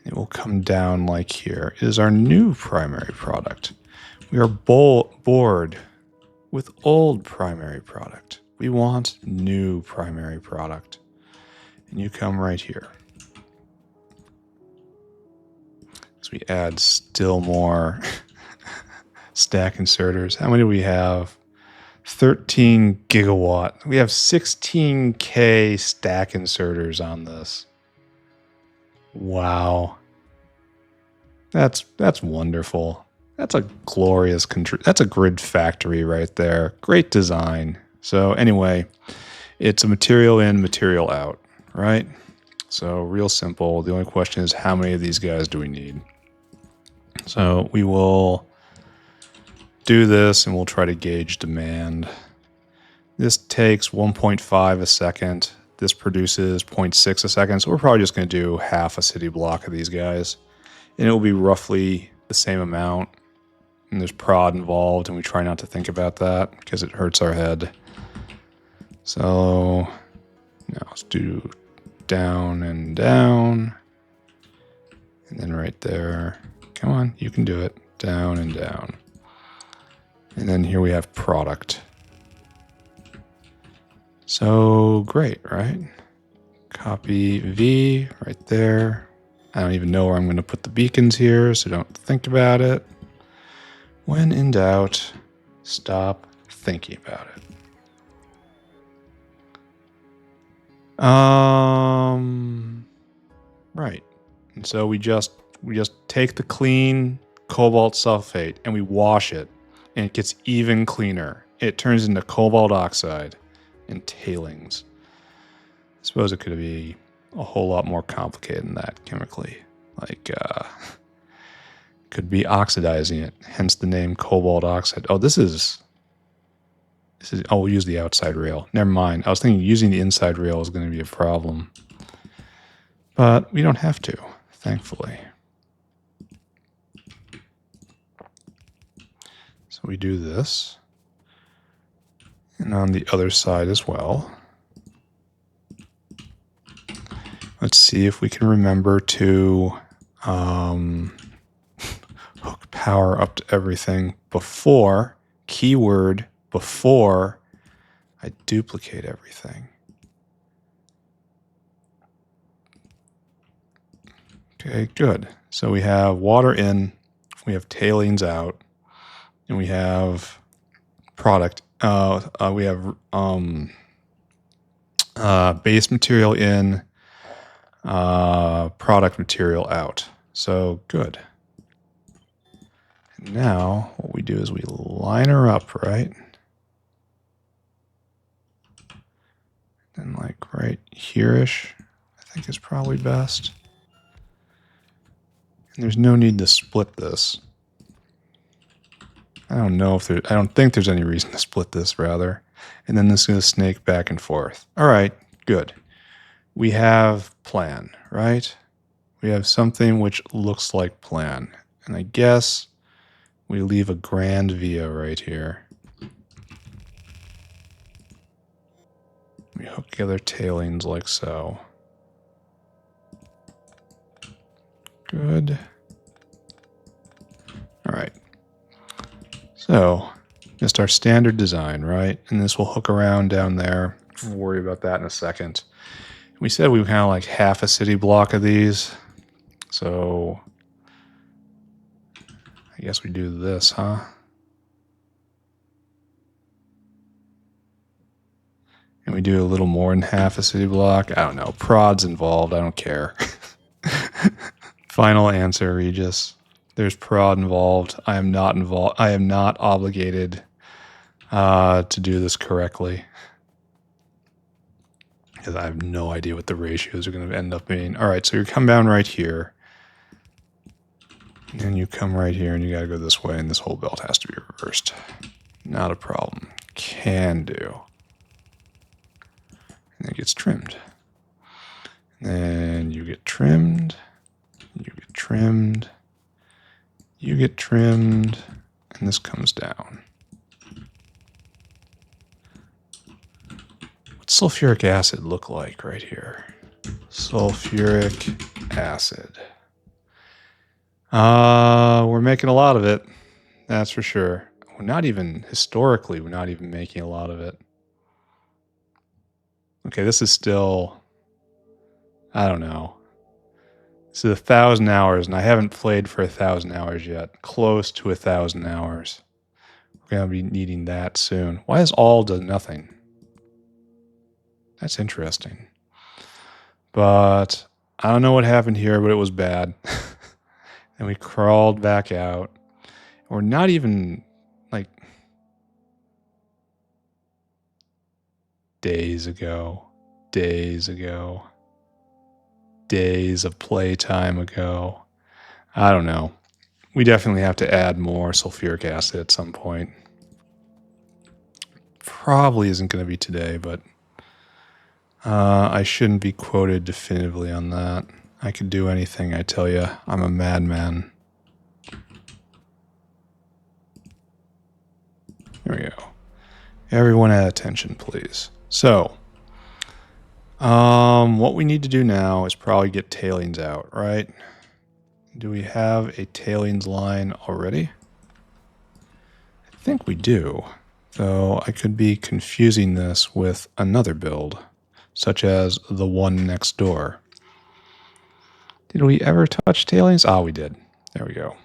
It will come down like here. It is our new primary product. We are bored with old primary product. We want new primary product. And you come right here. So we add still more stack inserters. How many do we have? 13 gigawatt. We have 16K stack inserters on this. Wow. That's wonderful. That's a glorious that's a grid factory right there. Great design. So anyway, it's a material in, material out, right? So real simple. The only question is how many of these guys do we need? So we will do this and we'll try to gauge demand. This takes 1.5 a second. This produces 0.6 a second. So we're probably just going to do half a city block of these guys. And it will be roughly the same amount. And there's prod involved, and we try not to think about that because it hurts our head. So now let's do down and down. And then right there. Come on, you can do it. Down and down. And then here we have product. So great, right? Copy V right there. I don't even know where I'm going to put the beacons here, so don't think about it. When in doubt, stop thinking about it. Right. And so we just take the clean cobalt sulfate and we wash it, and it gets even cleaner. It turns into cobalt oxide and tailings. I suppose it could be a whole lot more complicated than that chemically. Like, could be oxidizing it, hence the name cobalt oxide. Oh, this is, oh, we'll use the outside rail. Never mind. I was thinking using the inside rail is going to be a problem. But we don't have to, thankfully. So we do this. And on the other side as well. Let's see if we can remember to hook power up to everything before, keyword, before I duplicate everything. Okay, good. So we have water in, we have tailings out, and we have product. We have base material in, product material out. So good. And now what we do is we line her up, right? And like right here-ish, I think is probably best. And there's no need to split this. I don't think there's any reason to split this, rather. And then this is going to snake back and forth. All right, good. We have plan, right? We have something which looks like plan. And I guess we leave a grand via right here. We hook together tailings like so. Good. All right. So, just our standard design, right? And this will hook around down there. We'll worry about that in a second. We said we kind of like half a city block of these. So, I guess we do this, huh? And we do a little more than half a city block. I don't know. Prod's involved. I don't care. Final answer, Regis. There's prod involved. I am not involved. I am not obligated to do this correctly. Because I have no idea what the ratios are going to end up being. All right, so you come down right here. And then you come right here, and you got to go this way, and this whole belt has to be reversed. Not a problem. Can do. And it gets trimmed. And then you get trimmed. You get trimmed. You get trimmed. And this comes down. What's sulfuric acid look like right here? Sulfuric acid. We're making a lot of it. That's for sure. We're not even making a lot of it. Okay, this is still, I don't know. This is 1,000 hours, and I haven't played for 1,000 hours yet. Close to 1,000 hours. We're going to be needing that soon. Why is all does nothing? That's interesting. But I don't know what happened here, but it was bad. And we crawled back out. We're not even, like, days of playtime ago. I don't know. We definitely have to add more sulfuric acid at some point. Probably isn't going to be today, but I shouldn't be quoted definitively on that. I could do anything, I tell you. I'm a madman. There we go. Everyone add attention, please. So, what we need to do now is probably get tailings out, right? Do we have a tailings line already? I think we do, though I could be confusing this with another build, such as the one next door. Did we ever touch tailings? Ah, we did. There we go.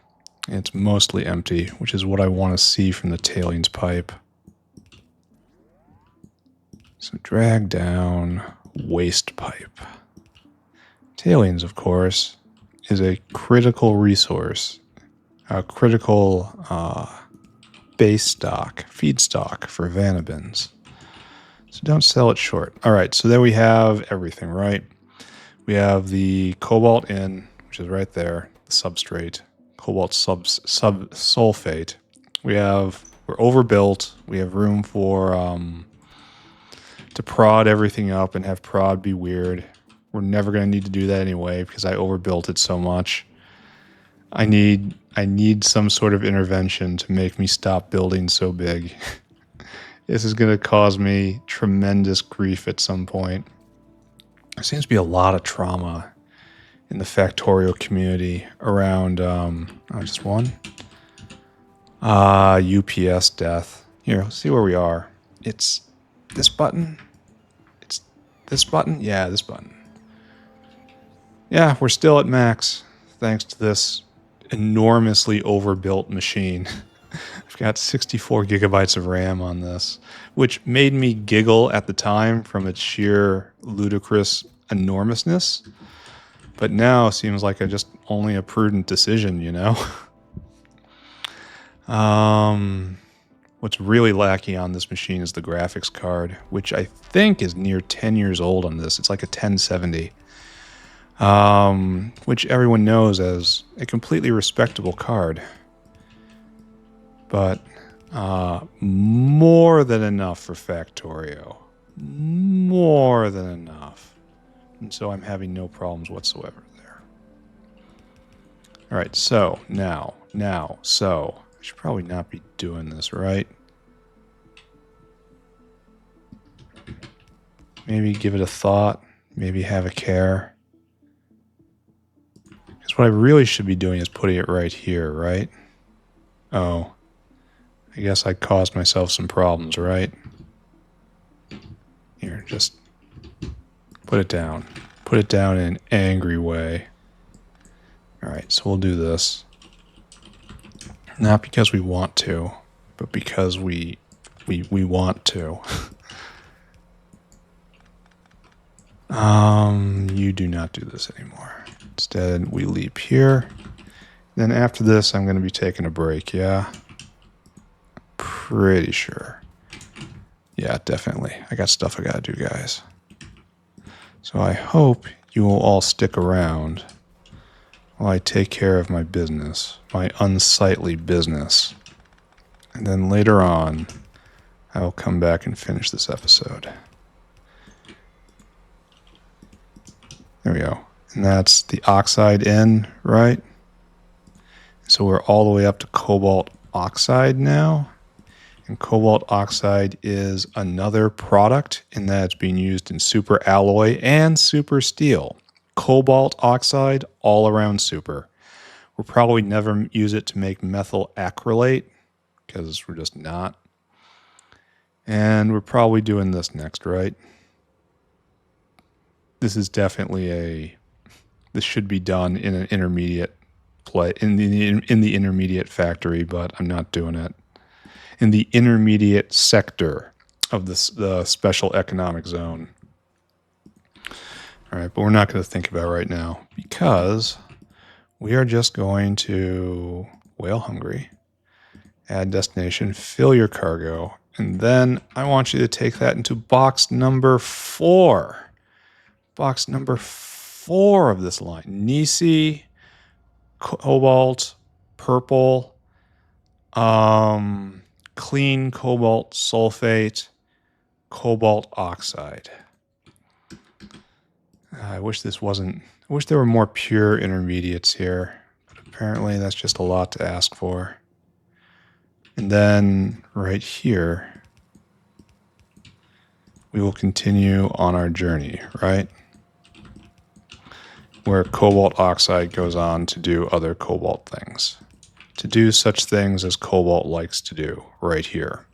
It's mostly empty, which is what I want to see from the tailings pipe. So drag down waste pipe. Tailings, of course, is a critical resource, a critical base stock, feedstock for vanabins. So don't sell it short. All right, so there we have everything, right? We have the cobalt in, which is right there, the substrate, cobalt sulfate. We're overbuilt. We have room for to prod everything up and have prod be weird. We're never going to need to do that anyway because I overbuilt it so much. I need some sort of intervention to make me stop building so big. This is going to cause me tremendous grief at some point. There seems to be a lot of trauma in the Factorio community around, just one. UPS death. Here, let's see where we are. It's this button. It's this button. Yeah, this button. Yeah, we're still at max, thanks to this enormously overbuilt machine. I've got 64 gigabytes of RAM on this, which made me giggle at the time from its sheer ludicrous enormousness. But now it seems like only a prudent decision, you know? What's really lacking on this machine is the graphics card, which I think is near 10 years old on this. It's like a 1070, which everyone knows as a completely respectable card. But more than enough for Factorio. More than enough. And so I'm having no problems whatsoever there. All right, so now, I should probably not be doing this, right? Maybe give it a thought. Maybe have a care. Because what I really should be doing is putting it right here, right? Oh. I guess I caused myself some problems, right? Here, just put it down. Put it down in an angry way. All right, so we'll do this. Not because we want to, but because we want to. You do not do this anymore. Instead, we leap here. Then after this, I'm going to be taking a break, yeah? Pretty sure. Yeah, definitely. I got stuff I got to do, guys. So I hope you will all stick around while I take care of my business, my unsightly business. And then later on, I will come back and finish this episode. There we go. And that's the oxide in, right? So we're all the way up to Cobalt Oxide now. And Cobalt Oxide is another product in that it's being used in super alloy and super steel. Cobalt Oxide, all around super. We'll probably never use it to make methyl acrylate because we're just not. And we're probably doing this next, right? This is definitely this should be done in an intermediate play, in the intermediate factory, but I'm not doing it. In the intermediate sector of the special economic zone. All right, but we're not going to think about it right now because we are just going to whale hungry, add destination, fill your cargo, and then I want you to take that into box number 4. Box number 4 of this line. Nisi, cobalt, purple, clean cobalt sulfate, cobalt oxide. I wish there were more pure intermediates here, but apparently that's just a lot to ask for. And then right here, we will continue on our journey, right? Where cobalt oxide goes on to do other cobalt things. To do such things as cobalt likes to do right here.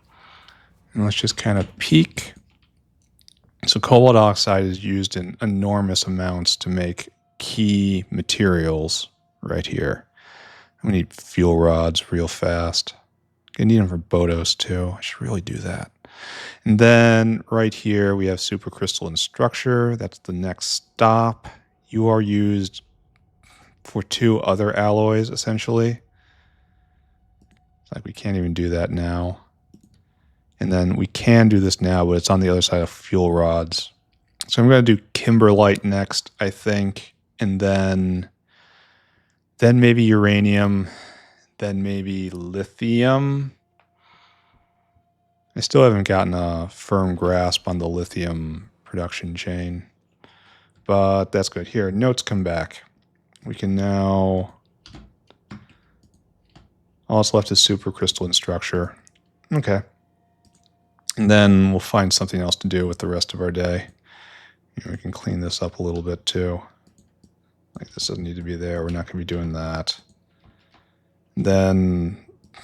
And let's just kind of peek. So cobalt oxide is used in enormous amounts to make key materials right here. I'm gonna need fuel rods real fast. I need them for Bodos too. I should really do that. And then right here we have supercrystalline structure. That's the next stop. You are used for 2 other alloys essentially. It's like we can't even do that now. And then we can do this now, but it's on the other side of fuel rods. So I'm going to do kimberlite next, I think. And then maybe uranium. Then maybe lithium. I still haven't gotten a firm grasp on the lithium production chain. But that's good. Here, notes come back. We can now... all that's left is supercrystalline structure. Okay. And then we'll find something else to do with the rest of our day. We can clean this up a little bit too. Like this doesn't need to be there. We're not going to be doing that. Then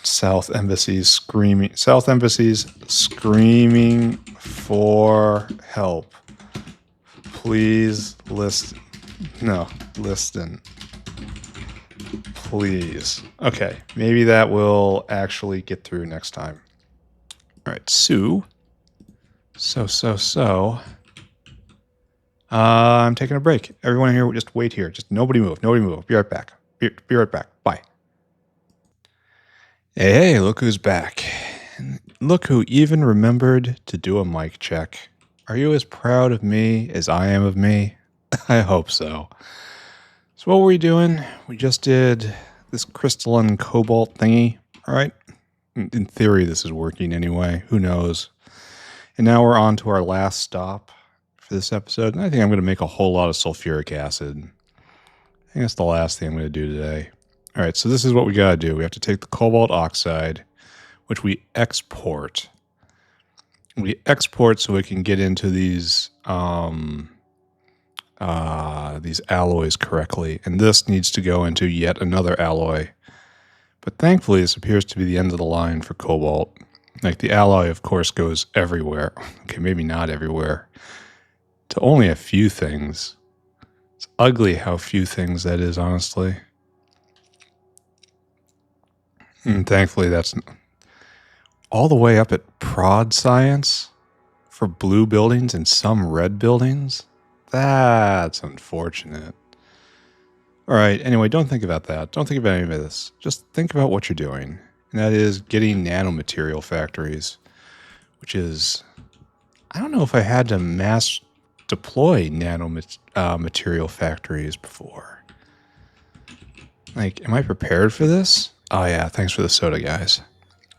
South Embassy's screaming for help. Please listen. No, listen. Please. Okay, maybe that will actually get through next time. All right, so. I'm taking a break. Everyone here, just wait here. Just nobody move. Nobody move. Be right back. Be right back. Bye. Hey, look who's back. And look who even remembered to do a mic check. Are you as proud of me as I am of me? I hope so. So what were we doing? We just did this crystalline cobalt thingy, right? In theory, this is working anyway. Who knows? And now we're on to our last stop for this episode. And I think I'm going to make a whole lot of sulfuric acid. I think that's the last thing I'm going to do today. All right, so this is what we got to do. We have to take the cobalt oxide, which we export. We export so we can get into these alloys correctly. And this needs to go into yet another alloy. But thankfully, this appears to be the end of the line for cobalt. Like, the alloy, of course, goes everywhere. Okay, maybe not everywhere. To only a few things. It's ugly how few things that is, honestly. And thankfully, that's all the way up at prod science for blue buildings and some red buildings. That's unfortunate. All right, anyway, don't think about that. Don't think about any of this. Just think about what you're doing. And that is getting nanomaterial factories, which is, I don't know if I had to mass deploy nanomaterial factories before. Like, am I prepared for this? Oh yeah, thanks for the soda, guys.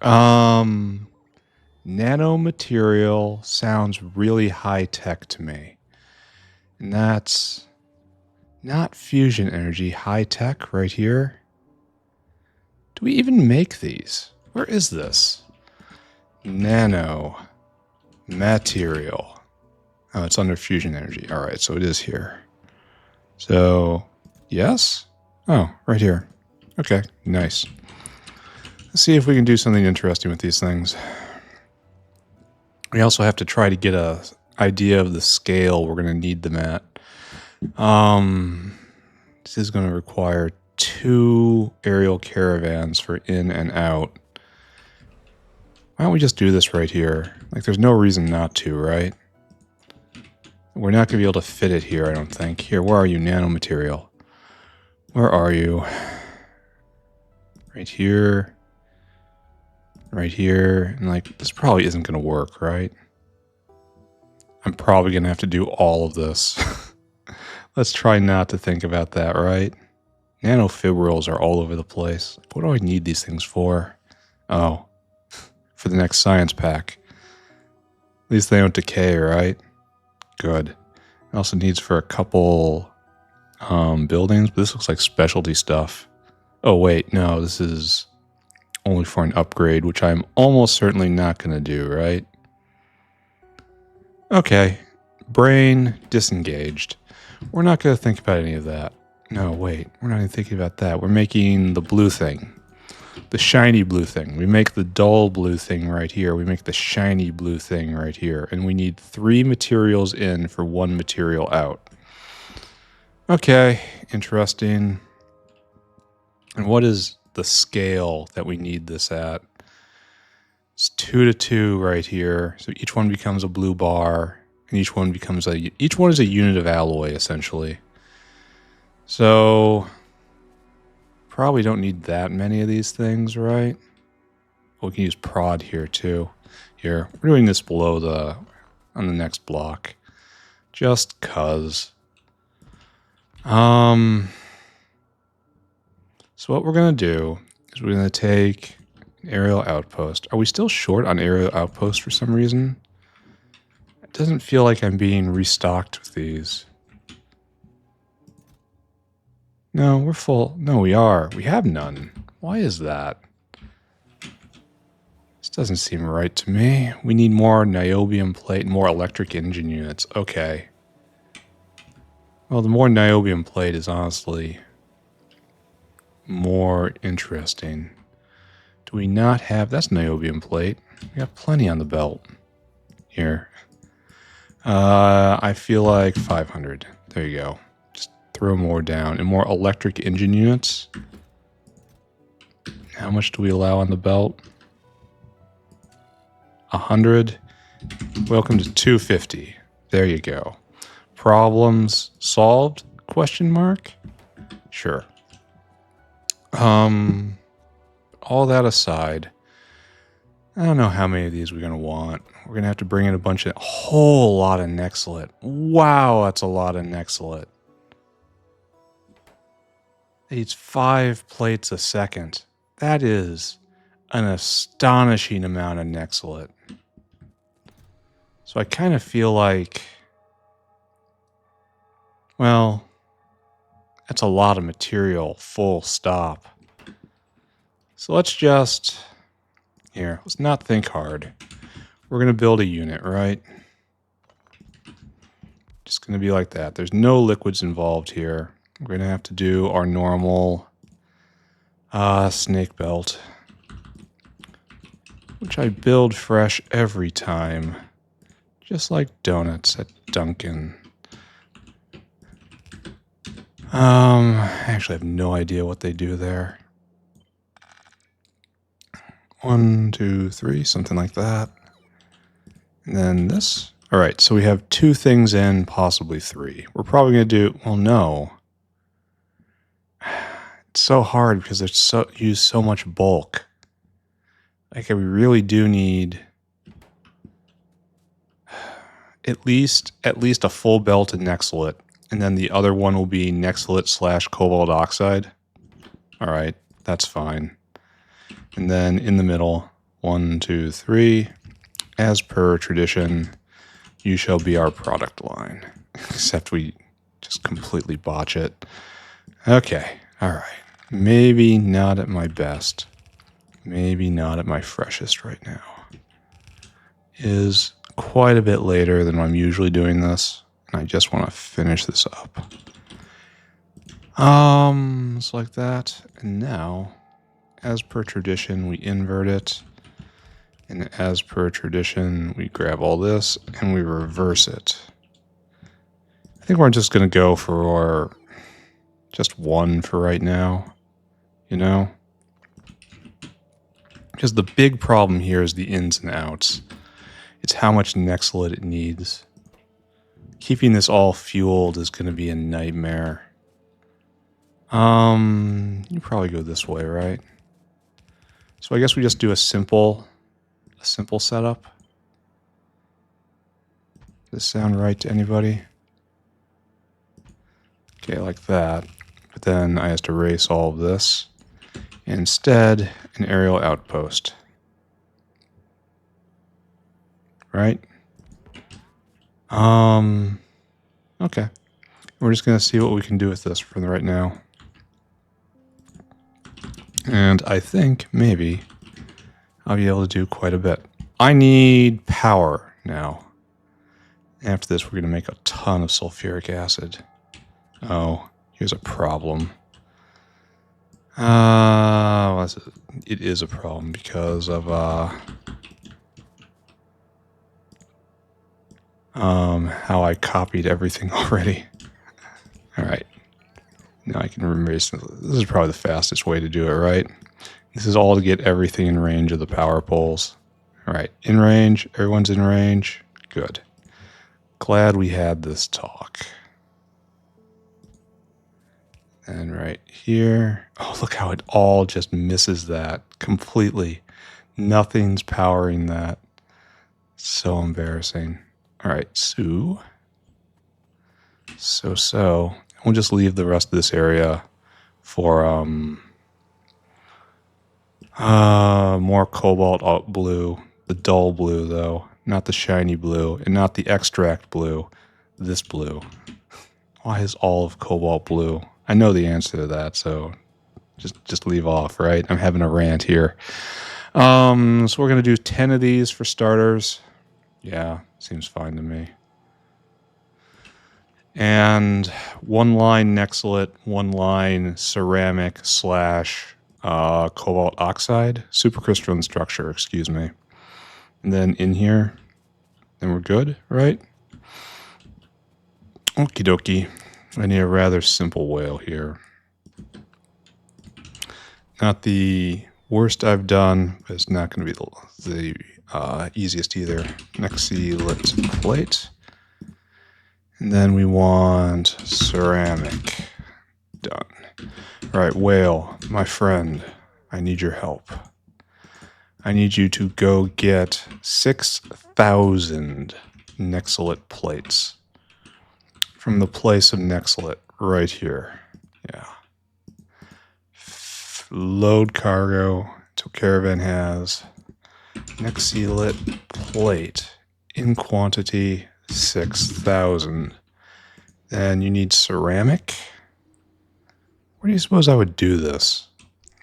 Nanomaterial sounds really high tech to me. And that's not fusion energy, high tech right here. Do we even make these? Where is this? Nano material. Oh, it's under fusion energy. All right, so it is here. So, yes? Oh, right here. Okay, nice. Let's see if we can do something interesting with these things. We also have to try to get a idea of the scale we're going to need them at. This is going to require 2 aerial caravans for in and out. Why don't we just do this right here? Like, there's no reason not to, right? We're not going to be able to fit it here, I don't think. Here, where are you, nanomaterial? Where are you? Right here. Right here. And, like, this probably isn't going to work, right? I'm probably going to have to do all of this. Let's try not to think about that, right? Nanofibrils are all over the place. What do I need these things for? Oh, for the next science pack. At least they don't decay, right? Good. It also needs for a couple buildings, but this looks like specialty stuff. Oh, wait, no, this is only for an upgrade, which I'm almost certainly not going to do, right? Okay, brain disengaged. We're not going to think about any of that. No, wait, we're not even thinking about that. We're making the blue thing. The shiny blue thing. We make the dull blue thing right here. We make the shiny blue thing right here. And we need 3 materials in for 1 material out. Okay, interesting. And what is the scale that we need this at? It's 2 to 2 right here. So each one becomes a blue bar. And each one is a unit of alloy, essentially. So probably don't need that many of these things, right? We can use prod here too. Here, we're doing this below on the next block. Just cuz. So what we're going to do is we're going to take an aerial outpost. Are we still short on aerial outposts for some reason? It doesn't feel like I'm being restocked with these. No, we're full. No, we are. We have none. Why is that? This doesn't seem right to me. We need more niobium plate, more electric engine units. Okay. Well, the more niobium plate is honestly more interesting. Do we not have... That's niobium plate. We got plenty on the belt. Here. I feel like 500. There you go. Just throw more down. And more electric engine units. How much do we allow on the belt? 100. Welcome to 250. There you go. Problems solved? Question mark? Sure. All that aside, I don't know how many of these we're going to want. We're going to have to bring in a whole lot of Nexlet. Wow, that's a lot of Nexlet. It eats 5 plates a second. That is an astonishing amount of Nexlet. So I kind of feel like, well, that's a lot of material, full stop. So let's not think hard. We're going to build a unit, right? Just going to be like that. There's no liquids involved here. We're going to have to do our normal snake belt, which I build fresh every time, just like donuts at Dunkin'. I actually have no idea what they do there. 1, 2, 3, something like that. And then this. All right, so we have 2 things in, possibly 3. We're probably going to do, well, no. It's so hard because there's use so much bulk. Like, we really do need at least a full belt of Nexlet. And then the other one will be Nexlet / Cobalt Oxide. All right, that's fine. And then in the middle, 1, 2, 3. As per tradition, you shall be our product line. Except we just completely botch it. Okay, all right. Maybe not at my best. Maybe not at my freshest right now. Is quite a bit later than I'm usually doing this. And I just want to finish this up. It's like that. And now, as per tradition, we invert it. And as per tradition, we grab all this and we reverse it. I think we're just going to go for just 1 for right now. You know? Because the big problem here is the ins and outs. It's how much Nexlet it needs. Keeping this all fueled is going to be a nightmare. You probably go this way, right? So I guess we just do a simple setup. Does this sound right to anybody? Okay, like that. But then I have to erase all of this. Instead, an aerial outpost. Right? Okay. We're just going to see what we can do with this for right now. And I think maybe I'll be able to do quite a bit. I need power now. After this, we're going to make a ton of sulfuric acid. Oh, here's a problem. It is a problem because of how I copied everything already. All right. Now I can erase this. This is probably the fastest way to do it, right? This is all to get everything in range of the power poles. All right, in range. Everyone's in range. Good. Glad we had this talk. And right here. Oh, look how it all just misses that completely. Nothing's powering that. So embarrassing. All right, so. We'll just leave the rest of this area for more cobalt blue. The dull blue, though. Not the shiny blue. And not the extract blue. This blue. Why is all of cobalt blue? I know the answer to that, so just leave off, right? I'm having a rant here. So we're going to do 10 of these for starters. Yeah, seems fine to me. And 1 line Nexlet, 1 line ceramic / Cobalt Oxide. Supercrystalline Structure, excuse me. And then in here, then we're good, right? Okie dokie. I need a rather simple whale here. Not the worst I've done, but it's not going to be the easiest either. Nexlet plate. And then we want ceramic. Done. All right, Whale, my friend, I need your help. I need you to go get 6,000 Nexolite plates from the place of Nexolite right here. Yeah. Load cargo to caravan has Nexolite plate in quantity 6,000. Then you need ceramic. Where do you suppose I would do this?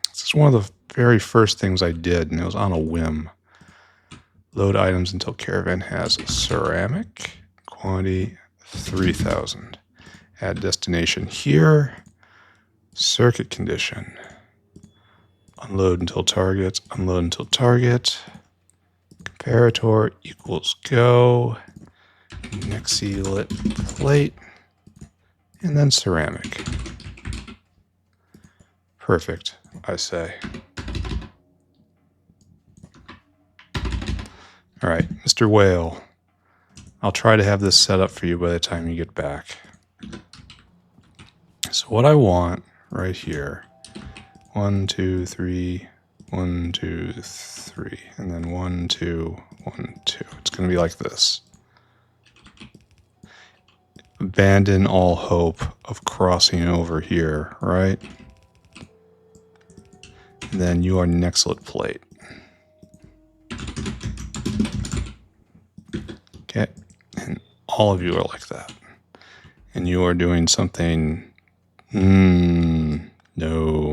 This is one of the very first things I did, and it was on a whim. Load items until caravan has ceramic. Quantity 3,000. Add destination here. Circuit condition. Unload until target. Unload until target. Comparator equals go. Nexolite plate. And then ceramic. Perfect, I say. All right, Mr. Whale, I'll try to have this set up for you by the time you get back. So what I want right here, 1, 2, 3, 1, 2, 3, and then 1, 2, 1, 2. It's going to be like this. Abandon all hope of crossing over here, right? And then you are Nexolite plate. Okay, and all of you are like that. And you are doing something, no,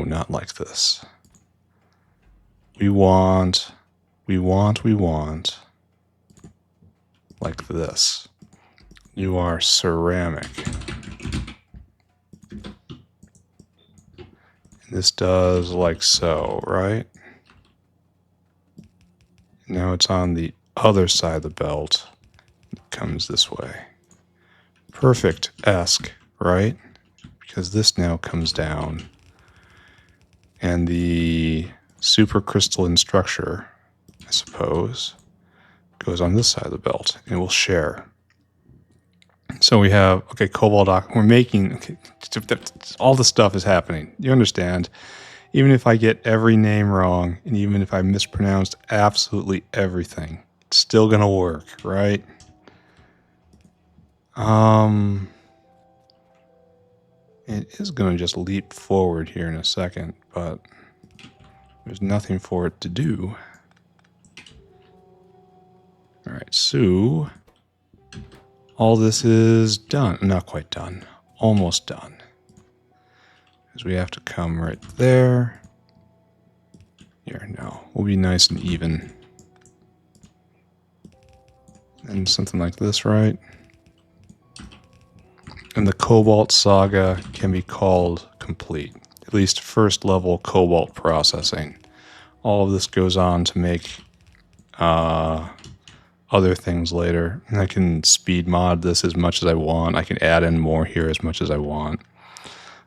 not like this. We want, like this. You are ceramic. And this does like so, right? Now it's on the other side of the belt. It comes this way. Perfect-esque, right? Because this now comes down. And the supercrystalline structure, I suppose, goes on this side of the belt. And it will share. So we have, okay, Cobalt Oxide. We're making, okay, all the stuff is happening. You understand? Even if I get every name wrong, and even if I mispronounced absolutely everything, it's still going to work, right? It is going to just leap forward here in a second, but there's nothing for it to do. All right, so all this is done. Not quite done. Almost done. Because we have to come right there. Here, no. We'll be nice and even. And something like this, right? And the Cobalt saga can be called complete. At least first level Cobalt processing. All of this goes on to make other things later. And I can speed mod this as much as I want. I can add in more here as much as I want.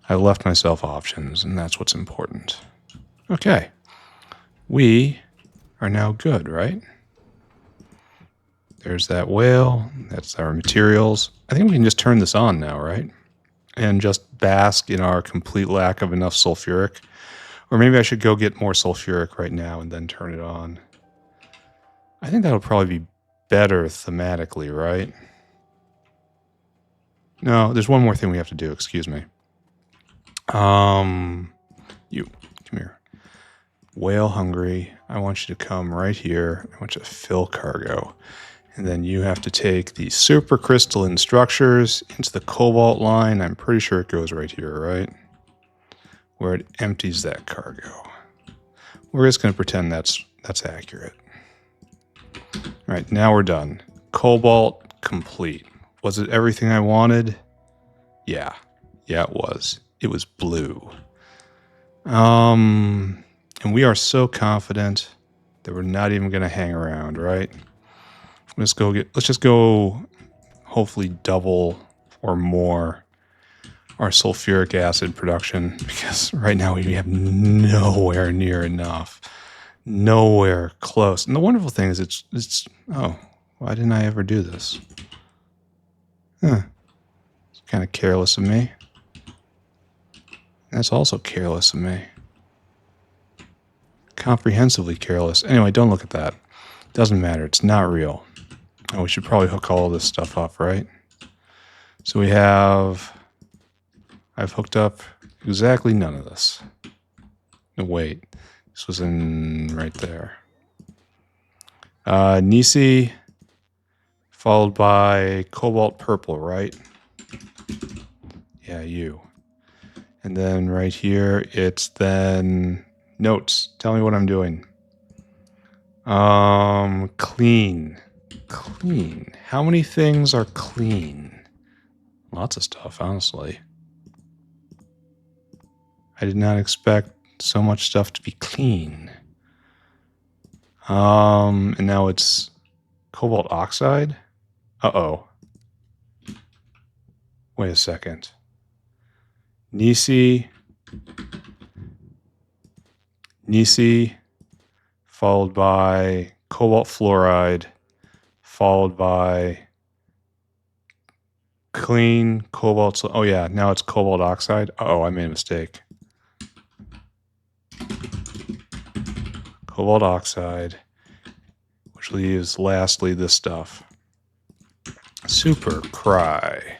I left myself options, and that's what's important. Okay. We are now good, right? There's that whale. That's our materials. I think we can just turn this on now, right? And just bask in our complete lack of enough sulfuric. Or maybe I should go get more sulfuric right now and then turn it on. I think that'll probably be better thematically, right? No, there's one more thing we have to do. Excuse me. You, come here. Whale hungry. I want you to come right here. I want you to fill cargo. And then you have to take the supercrystalline structures into the cobalt line. I'm pretty sure it goes right here, right? Where it empties that cargo. We're just going to pretend that's accurate. All right, now we're done. Cobalt complete. Was it everything I wanted? Yeah. Yeah, it was. It was blue. And we are so confident that we're not even going to hang around, right? Let's just go hopefully double or more our sulfuric acid production, because right now we have nowhere near enough. Nowhere close. And the wonderful thing is it's oh, why didn't I ever do this? Huh. Kind of careless of me. That's also careless of me. Comprehensively careless. Anyway, don't look at that. Doesn't matter. It's not real. Oh, we should probably hook all this stuff up, right? So we have... I've hooked up exactly none of this. No, wait. This was in right there. Nisi, followed by Cobalt Purple, right? Yeah, you. And then right here, it's then notes. Tell me what I'm doing. Clean. Clean. How many things are clean? Lots of stuff, honestly. I did not expect so much stuff to be clean. And now it's Cobalt Oxide. Uh-oh. Wait a second. Nisi, followed by Cobalt Fluoride, followed by clean Cobalt. Oh yeah, now it's Cobalt Oxide. Uh-oh, I made a mistake. Cobalt Oxide, which leaves lastly this stuff. Supercry.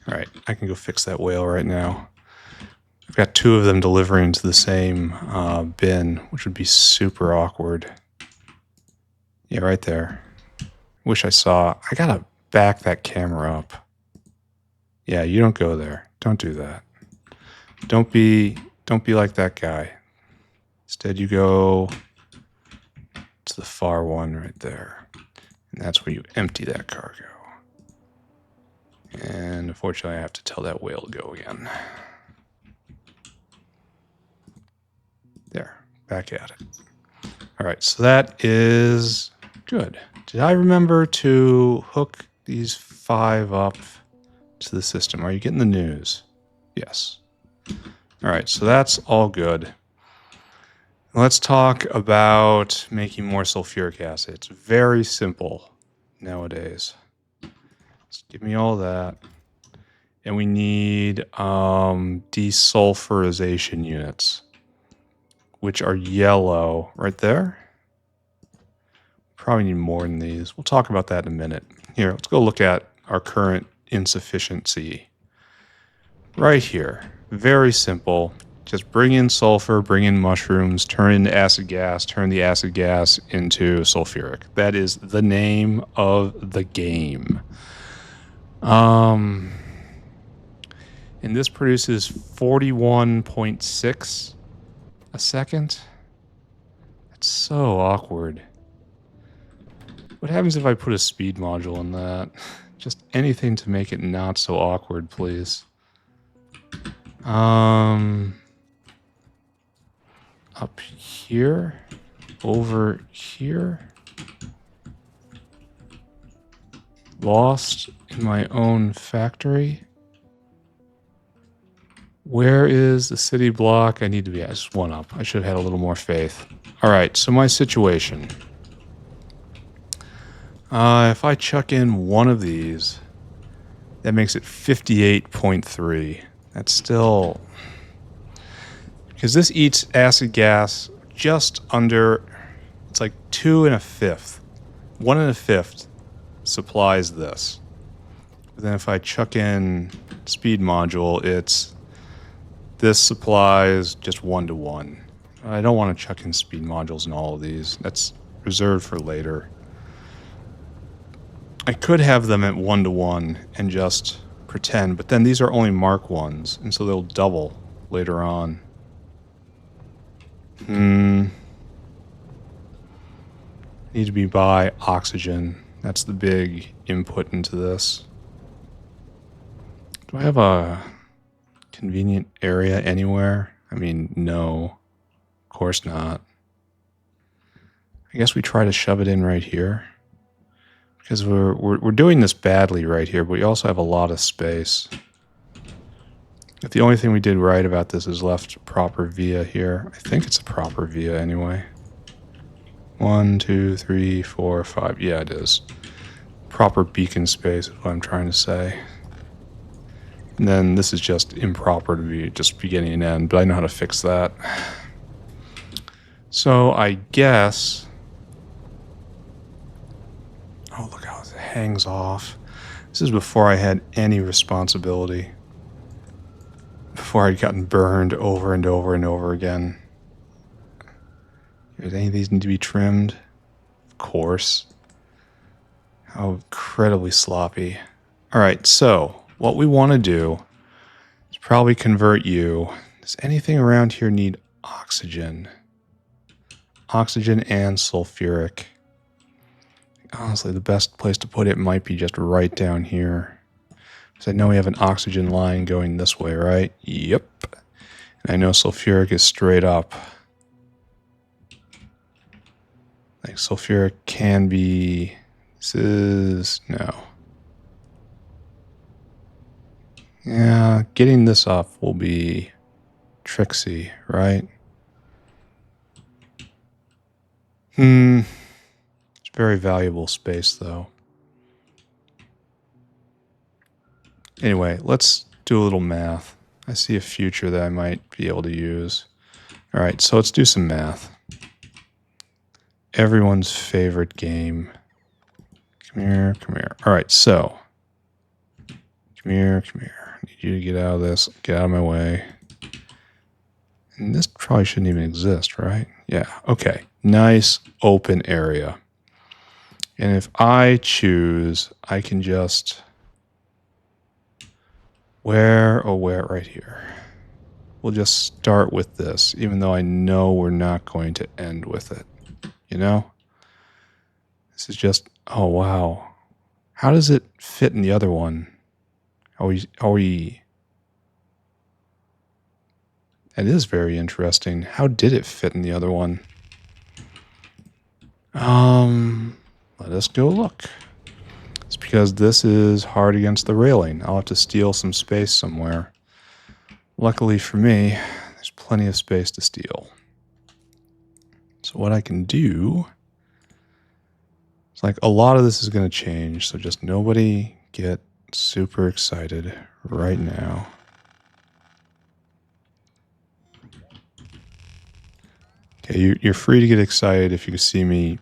All right, I can go fix that whale right now. I've got two of them delivering to the same bin, which would be super awkward. Yeah, right there. Wish I saw. I gotta back that camera up. Yeah, you don't go there. Don't do that. Don't be like that guy. Instead, you go to the far one right there. And that's where you empty that cargo. And unfortunately, I have to tell that whale to go again. There, back at it. All right, so that is good. Did I remember to hook these 5 up to the system? Are you getting the news? Yes. All right, so that's all good. Let's talk about making more sulfuric acid. It's very simple nowadays. Just give me all that. And we need desulfurization units, which are yellow right there. Probably need more than these. We'll talk about that in a minute. Here, let's go look at our current insufficiency. Right here. Very simple. Just bring in sulfur, bring in mushrooms, turn into acid gas, turn the acid gas into sulfuric. That is the name of the game. And this produces 41.6 a second. That's so awkward. What happens if I put a speed module in that? Just anything to make it not so awkward, please. Up here, over here. Lost in my own factory. Where is the city block? I need to be just one up. I should have had a little more faith. All right, so my situation. If I chuck in one of these, that makes it 58.3. That's still... Because this eats acid gas just under... It's like 2 1/5. 1 1/5 supplies this. But then if I chuck in speed module, it's... This supplies just 1 to 1. I don't want to chuck in speed modules in all of these. That's reserved for later. I could have them at 1 to 1 and just pretend, but then these are only Mark 1s, and so they'll double later on. Need to be by oxygen. That's the big input into this. Do I have a convenient area anywhere? I mean, no. Of course not. I guess we try to shove it in right here. Because we're doing this badly right here, but we also have a lot of space. If the only thing we did right about this is left proper via here. I think it's a proper via anyway. 1, 2, 3, 4, 5. Yeah, it is. Proper beacon space is what I'm trying to say. And then this is just improper to be just beginning and end, but I know how to fix that. So I guess... Oh, look how it hangs off. This is before I had any responsibility. Before I'd gotten burned over and over and over again. Do any of these need to be trimmed? Of course. How incredibly sloppy. Alright, so what we want to do is probably convert you. Does anything around here need oxygen? Oxygen and sulfuric. Honestly, the best place to put it might be just right down here. Because I know we have an oxygen line going this way, right? Yep. And I know sulfuric is straight up. Like sulfuric can be... This is... No. Yeah, getting this up will be tricksy, right? It's very valuable space, though. Anyway, let's do a little math. I see a future that I might be able to use. All right, so let's do some math. Everyone's favorite game. Come here, come here. All right, so. Come here, come here. I need you to get out of this. Get out of my way. And this probably shouldn't even exist, right? Yeah, okay. Nice open area. And if I choose, I can just... Where right here. We'll just start with this, even though I know we're not going to end with it. You know? This is just... Oh, wow. How does it fit in the other one? Are we... That is very interesting. How did it fit in the other one? Let us go look. It's because this is hard against the railing. I'll have to steal some space somewhere. Luckily for me, there's plenty of space to steal. So what I can do... It's like a lot of this is going to change, so just nobody get super excited right now. Okay, you're free to get excited if you can see me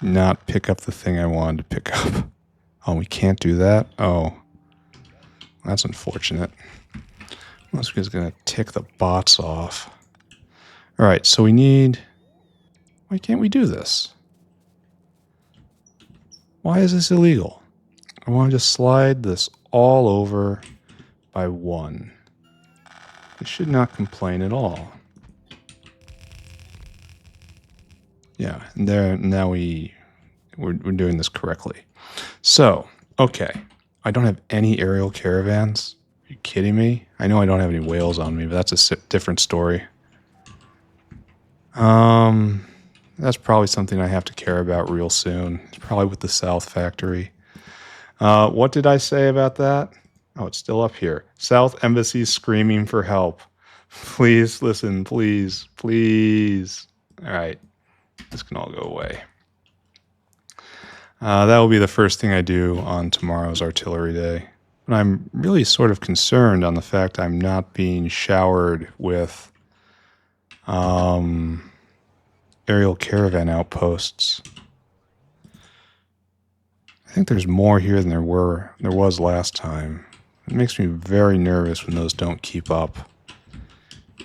not pick up the thing I wanted to pick up. Oh, we can't do that? Oh, that's unfortunate. Unless we're just going to tick the bots off. All right, so we need... Why can't we do this? Why is this illegal? I want to just slide this all over by 1. I should not complain at all. Yeah, and there now we're doing this correctly. So, okay. I don't have any aerial caravans. Are you kidding me? I know I don't have any whales on me, but that's a different story. That's probably something I have to care about real soon. It's probably with the South Factory. What did I say about that? Oh, it's still up here. South Embassy screaming for help. Please listen, please, please. All right. This can all go away. That will be the first thing I do on tomorrow's artillery day. But I'm really sort of concerned on the fact I'm not being showered with aerial caravan outposts. I think there's more here than there was last time. It makes me very nervous when those don't keep up.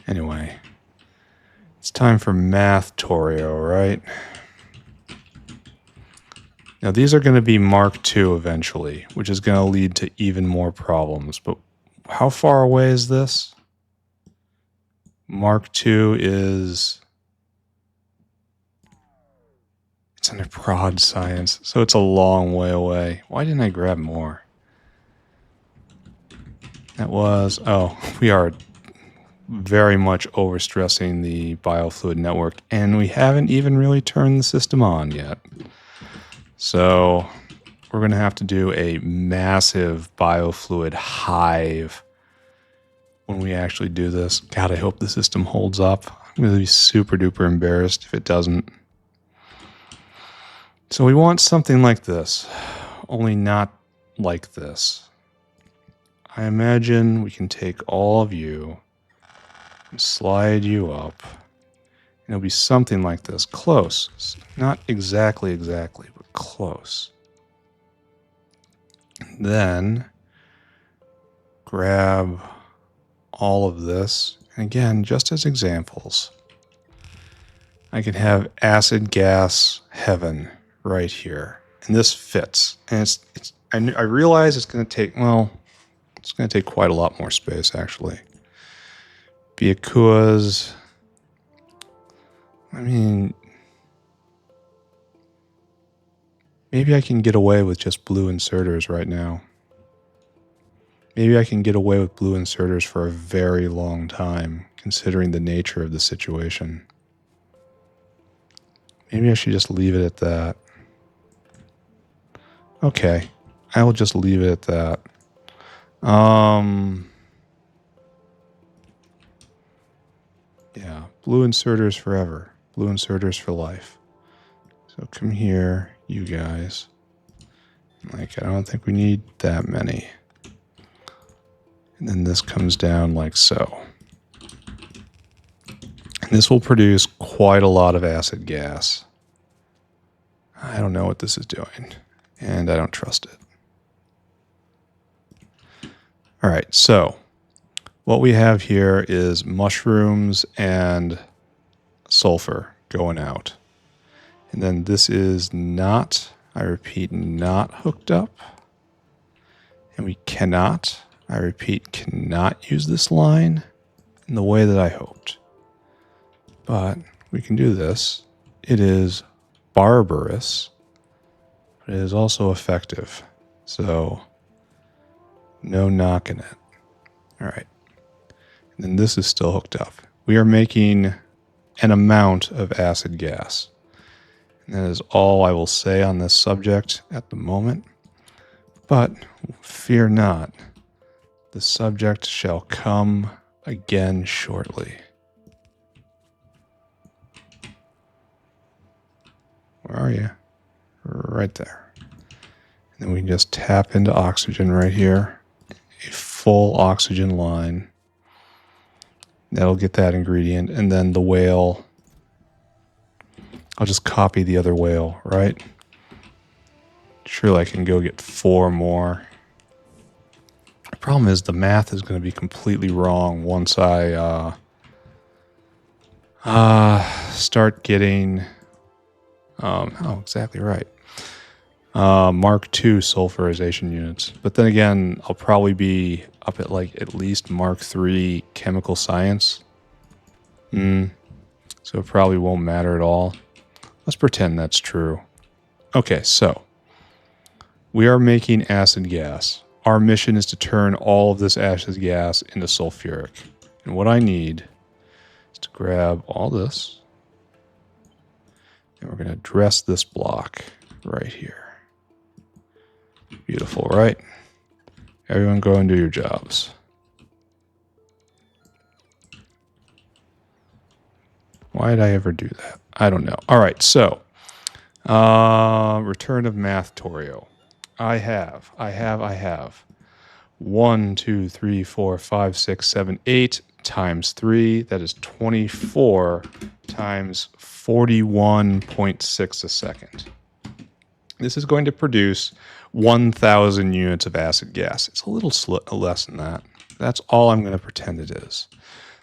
Anyway, it's time for Mathtorio, right? Now these are going to be Mark II eventually, which is going to lead to even more problems. But how far away is this? Mark II is... It's under prod science, so it's a long way away. Why didn't I grab more? That was... Oh, we are very much overstressing the biofluid network, and we haven't even really turned the system on yet. So we're going to have to do a massive biofluid hive when we actually do this. God, I hope the system holds up. I'm going to be super duper embarrassed if it doesn't. So we want something like this, only not like this. I imagine we can take all of you and slide you up. It'll be something like this. Close. Not exactly, but close. Then grab all of this. And again, just as examples, I can have acid gas heaven right here. And this fits. And I realize it's going to take, well, it's going to take quite a lot more space, actually. Because, I mean, maybe I can get away with just blue inserters right now. Maybe I can get away with blue inserters for a very long time, considering the nature of the situation. Maybe I should just leave it at that. Okay, I will just leave it at that. Yeah, blue inserters forever. Blue inserters for life. So come here, you guys. Like, I don't think we need that many. And then this comes down like so. And this will produce quite a lot of acid gas. I don't know what this is doing, and I don't trust it. All right, so what we have here is mushrooms and sulfur going out. And then this is not, I repeat, not hooked up. And we cannot, I repeat, cannot use this line in the way that I hoped. But we can do this. It is barbarous, but it is also effective. So no knocking it. All right. And then this is still hooked up. We are making an amount of acid gas. And that is all I will say on this subject at the moment. But fear not, the subject shall come again shortly. Where are you? Right there. And then we can just tap into oxygen right here. A full oxygen line. That'll get that ingredient. And then the whale. I'll just copy the other whale, right? Surely I can go get 4 more. The problem is the math is going to be completely wrong once I start getting... oh, exactly right. Mark II sulfurization units. But then again, I'll probably be up at like at least Mark III chemical science. So it probably won't matter at all. Let's pretend that's true. Okay, so we are making acid gas. Our mission is to turn all of this acid gas into sulfuric. And what I need is to grab all this. And we're going to dress this block right here. Beautiful, right? Everyone go and do your jobs. Why did I ever do that? I don't know. All right, so return of Mathtorio. I have 1, 2, 3, 4, 5, 6, 7, 8 times 3. That is 24 times 41.6 a second. This is going to produce 1,000 units of acid gas. It's a little less than that. That's all I'm going to pretend it is.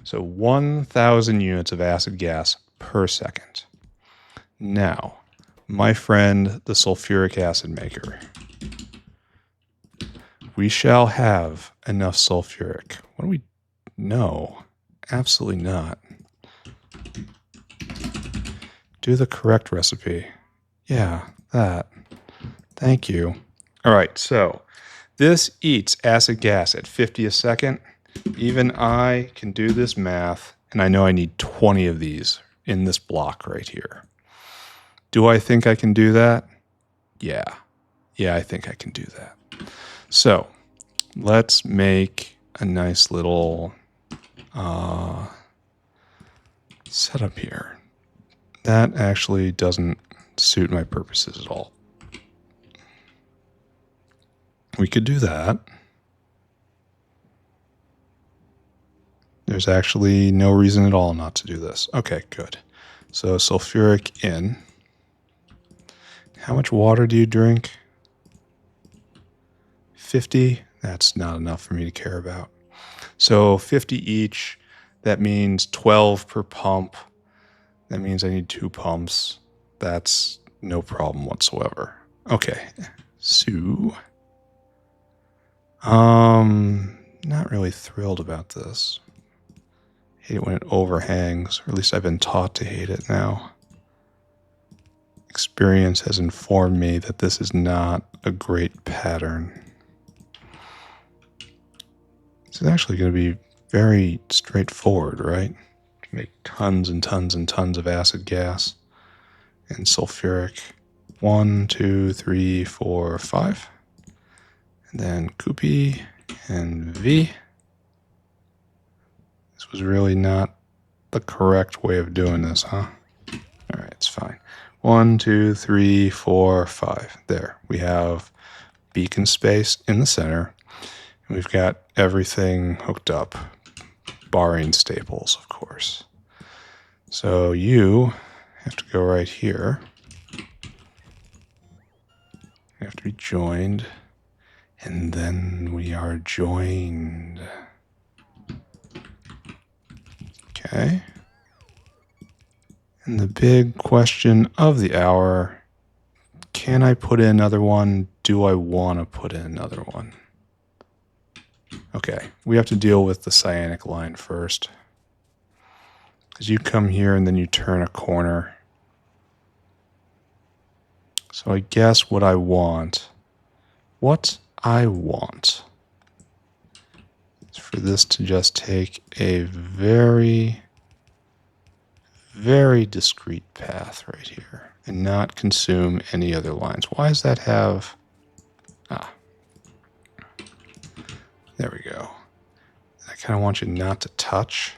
So 1,000 units of acid gas per second. Now, my friend, the sulfuric acid maker, we shall have enough sulfuric. What do we know? Absolutely not. Do the correct recipe. Yeah, that. Thank you. All right, so this eats acid gas at 50 a second. Even I can do this math, and I know I need 20 of these in this block right here. Do I think I can do that? Yeah. Yeah, I think I can do that. So let's make a nice little setup here. That actually doesn't suit my purposes at all. We could do that. There's actually no reason at all not to do this. Okay, good. So sulfuric in. How much water do you drink? 50? That's not enough for me to care about. So 50 each. That means 12 per pump. That means I need 2 pumps. That's no problem whatsoever. Okay. So, not really thrilled about this. Hate it when it overhangs, or at least I've been taught to hate it now. Experience has informed me that this is not a great pattern. This is actually going to be very straightforward, right? Make tons and tons and tons of acid gas and sulfuric. 1, 2, 3, 4, 5. And then Coopy and V. This was really not the correct way of doing this, huh? All right, it's fine. 1, 2, 3, 4, 5. There. We have beacon space in the center. And we've got everything hooked up, barring staples, of course. So you have to go right here. You have to be joined. And then we are joined. Okay. And the big question of the hour, can I put in another one? Do I want to put in another one? Okay, we have to deal with the cyanic line first. Because you come here and then you turn a corner. So I guess what I want is for this to just take a very, very discrete path right here and not consume any other lines. Why does that have... there we go. I kind of want you not to touch.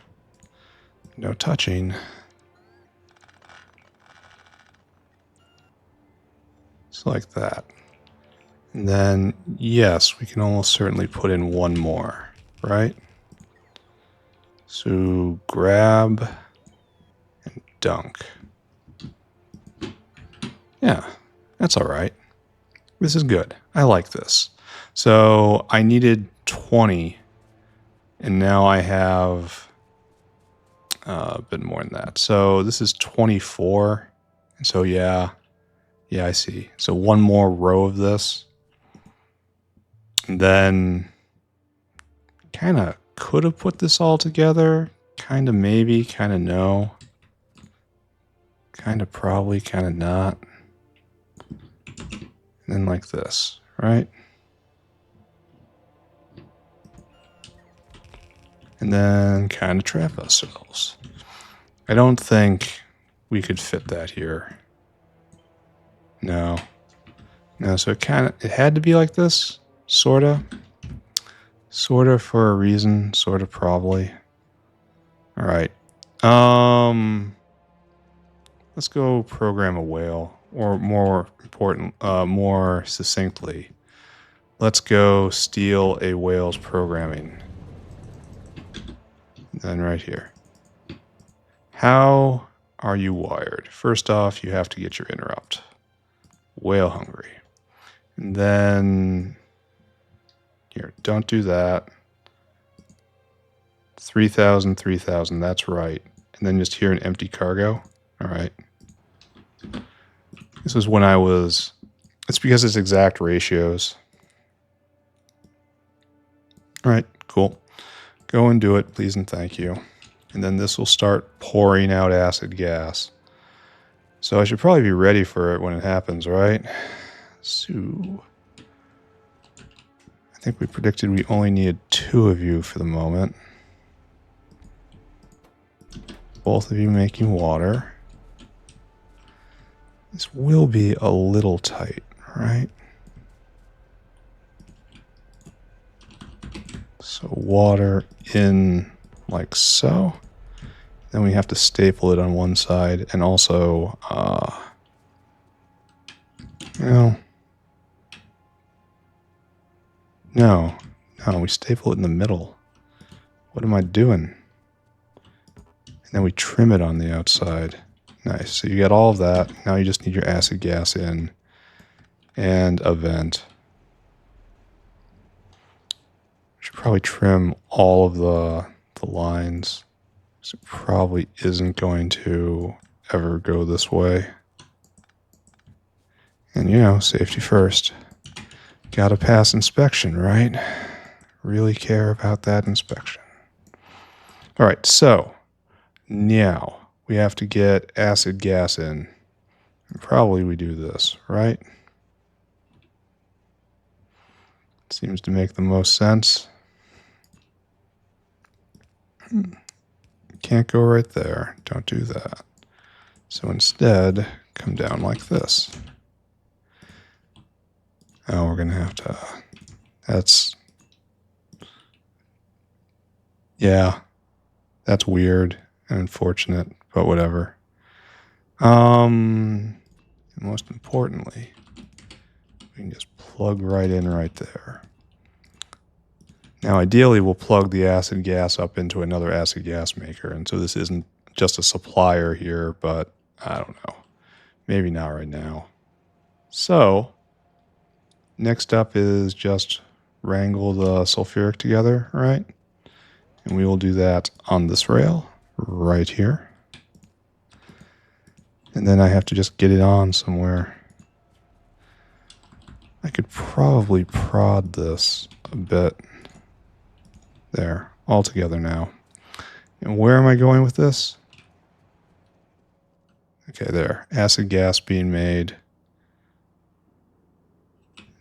No touching. Just like that. And then, yes, we can almost certainly put in one more, right? So grab and dunk. Yeah, that's all right. This is good. I like this. So I needed 20, and now I have a bit more than that. So this is 24. And so, yeah, I see. So one more row of this. And then kind of could have put this all together. Kind of maybe, kind of no. Kind of probably, kind of not. And then like this, right? And then kind of trap ourselves. I don't think we could fit that here. No. No, so it had to be like this, sorta. Sorta for a reason, sorta probably. All right. Let's go program a whale, or more important, more succinctly, let's go steal a whale's programming. Then right here. How are you wired? First off, you have to get your interrupt. Whale hungry. And then here, don't do that. 3,000, 3,000, that's right. And then just here an empty cargo. All right. This is when it's because it's exact ratios. All right, cool. Go and do it, please and thank you. And then this will start pouring out acid gas. So I should probably be ready for it when it happens, right? So I think we predicted we only needed 2 of you for the moment. Both of you making water. This will be a little tight, right? So water in like so. Then we have to staple it on one side, and also, no, we staple it in the middle. What am I doing? then we trim it on the outside. Nice. So you got all of that. Now you just need your acid gas in and a vent. Should probably trim all of the lines. So it probably isn't going to ever go this way. And you know, safety first. Gotta pass inspection, right? Really care about that inspection. All right, so now we have to get acid gas in. And probably we do this, right? Seems to make the most sense. Can't go right there. Don't do that. So instead, come down like this. Oh, we're going to have to... That's... Yeah. That's weird and unfortunate, but whatever. And most importantly, we can just plug right in right there. Now, ideally, we'll plug the acid gas up into another acid gas maker, and so this isn't just a supplier here, but I don't know. Maybe not right now. So, next up is just wrangle the sulfuric together, right? And we will do that on this rail right here. And then I have to just get it on somewhere. I could probably prod this a bit. There, all together now. And where am I going with this? Okay, there. Acid gas being made.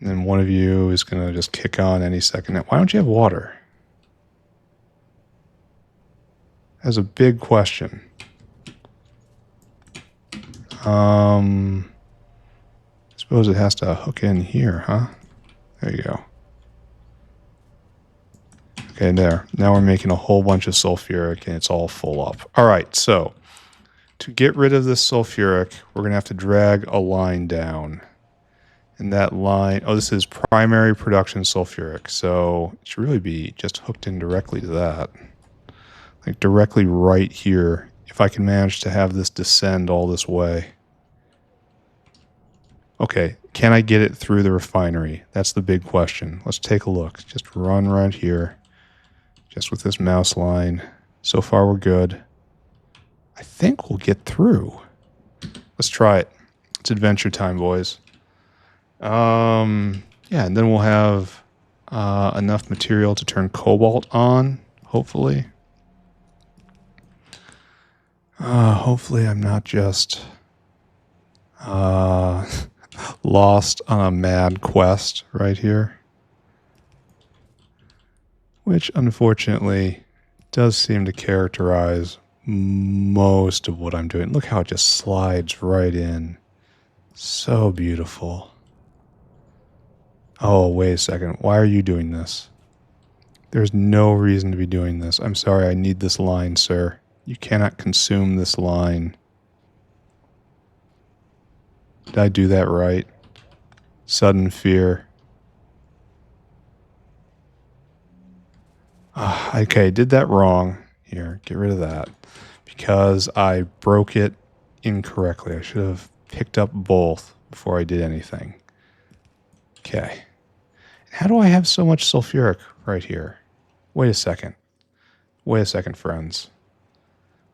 And then one of you is going to just kick on any second. Now, why don't you have water? That's a big question. I suppose it has to hook in here, huh? There you go. Okay, there. Now we're making a whole bunch of sulfuric and it's all full up. All right, so to get rid of this sulfuric, we're going to have to drag a line down. And that line, oh, this is primary production sulfuric. So it should really be just hooked in directly to that. Like directly right here. If I can manage to have this descend all this way. Okay, can I get it through the refinery? That's the big question. Let's take a look. Just run right here. Just with this mouse line. So far we're good. I think we'll get through. Let's try it. It's adventure time, boys. Yeah, and then we'll have enough material to turn cobalt on, hopefully. Hopefully I'm not just lost on a mad quest right here. Which, unfortunately, does seem to characterize most of what I'm doing. Look how it just slides right in. So beautiful. Oh, wait a second. Why are you doing this? There's no reason to be doing this. I'm sorry, I need this line, sir. You cannot consume this line. Did I do that right? Sudden fear. Okay, did that wrong. Here, get rid of that. Because I broke it incorrectly. I should have picked up both before I did anything. Okay. How do I have so much sulfuric right here? Wait a second. Wait a second, friends.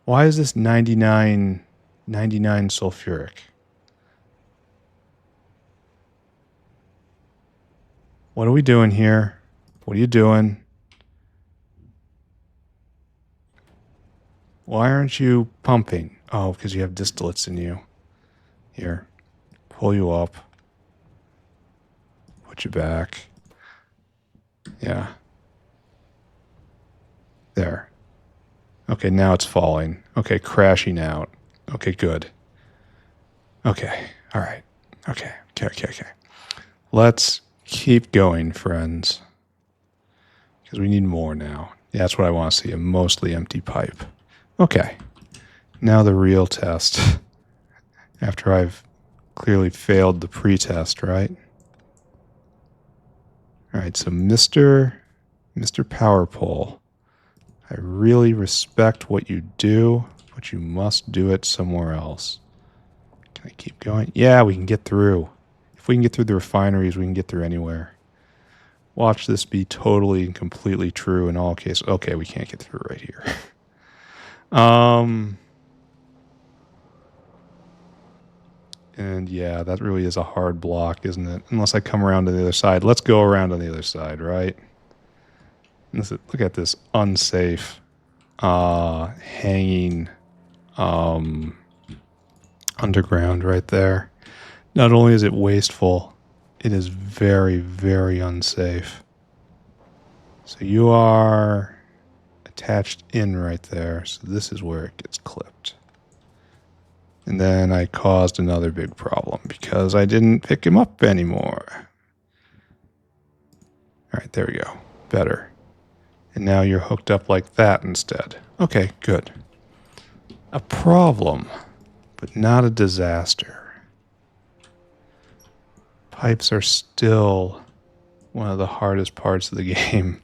Why is this 99 sulfuric? What are we doing here? What are you doing? Why aren't you pumping? Oh, because you have distillates in you. Here. Pull you up. Put you back. Yeah. There. Okay, now it's falling. Okay, crashing out. Okay, good. Okay, all right. Okay. Let's keep going, friends. Because we need more now. Yeah, that's what I want to see, a mostly empty pipe. Okay. Now the real test. After I've clearly failed the pre-test, right? All right, so Mr. Power Pole, I really respect what you do, but you must do it somewhere else. Can I keep going? Yeah, we can get through. If we can get through the refineries, we can get through anywhere. Watch this be totally and completely true in all cases. Okay, we can't get through right here. And yeah, that really is a hard block, isn't it? Unless I come around to the other side. Let's go around on the other side, right? Look at this unsafe, hanging underground right there. Not only is it wasteful, it is very, very unsafe. So you are attached in right there. So this is where it gets clipped. And then I caused another big problem because I didn't pick him up anymore. All right, there we go. Better. And now you're hooked up like that instead. Okay, good. A problem, but not a disaster. Pipes are still one of the hardest parts of the game.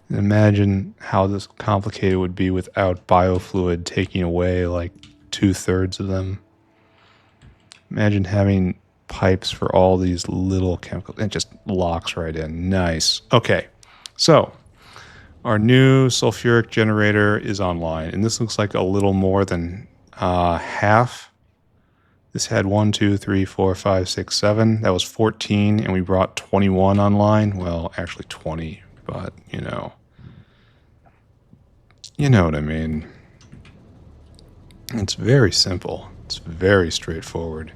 And imagine how this complicated would be without biofluid taking away like 2/3 of them. Imagine having pipes for all these little chemicals. It just locks right in. Nice. Okay, so our new sulfuric generator is online, and this looks like a little more than half. This had 1, 2, 3, 4, 5, 6, 7. That was 14, and we brought 21 online. Well, actually 20, but you know what I mean. It's very simple. It's very straightforward.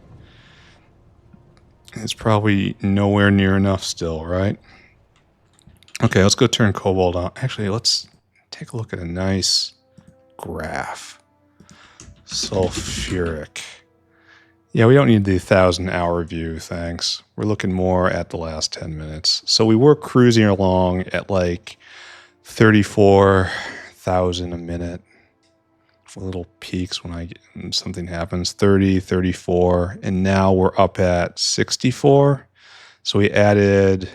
It's probably nowhere near enough still, right? Okay, let's go turn cobalt on. Actually, let's take a look at a nice graph. Sulfuric. Yeah, we don't need the 1,000-hour view, thanks. We're looking more at the last 10 minutes. So we were cruising along at like 34,000 a minute. Little peaks when something happens, 30, 34, and now we're up at 64. So we added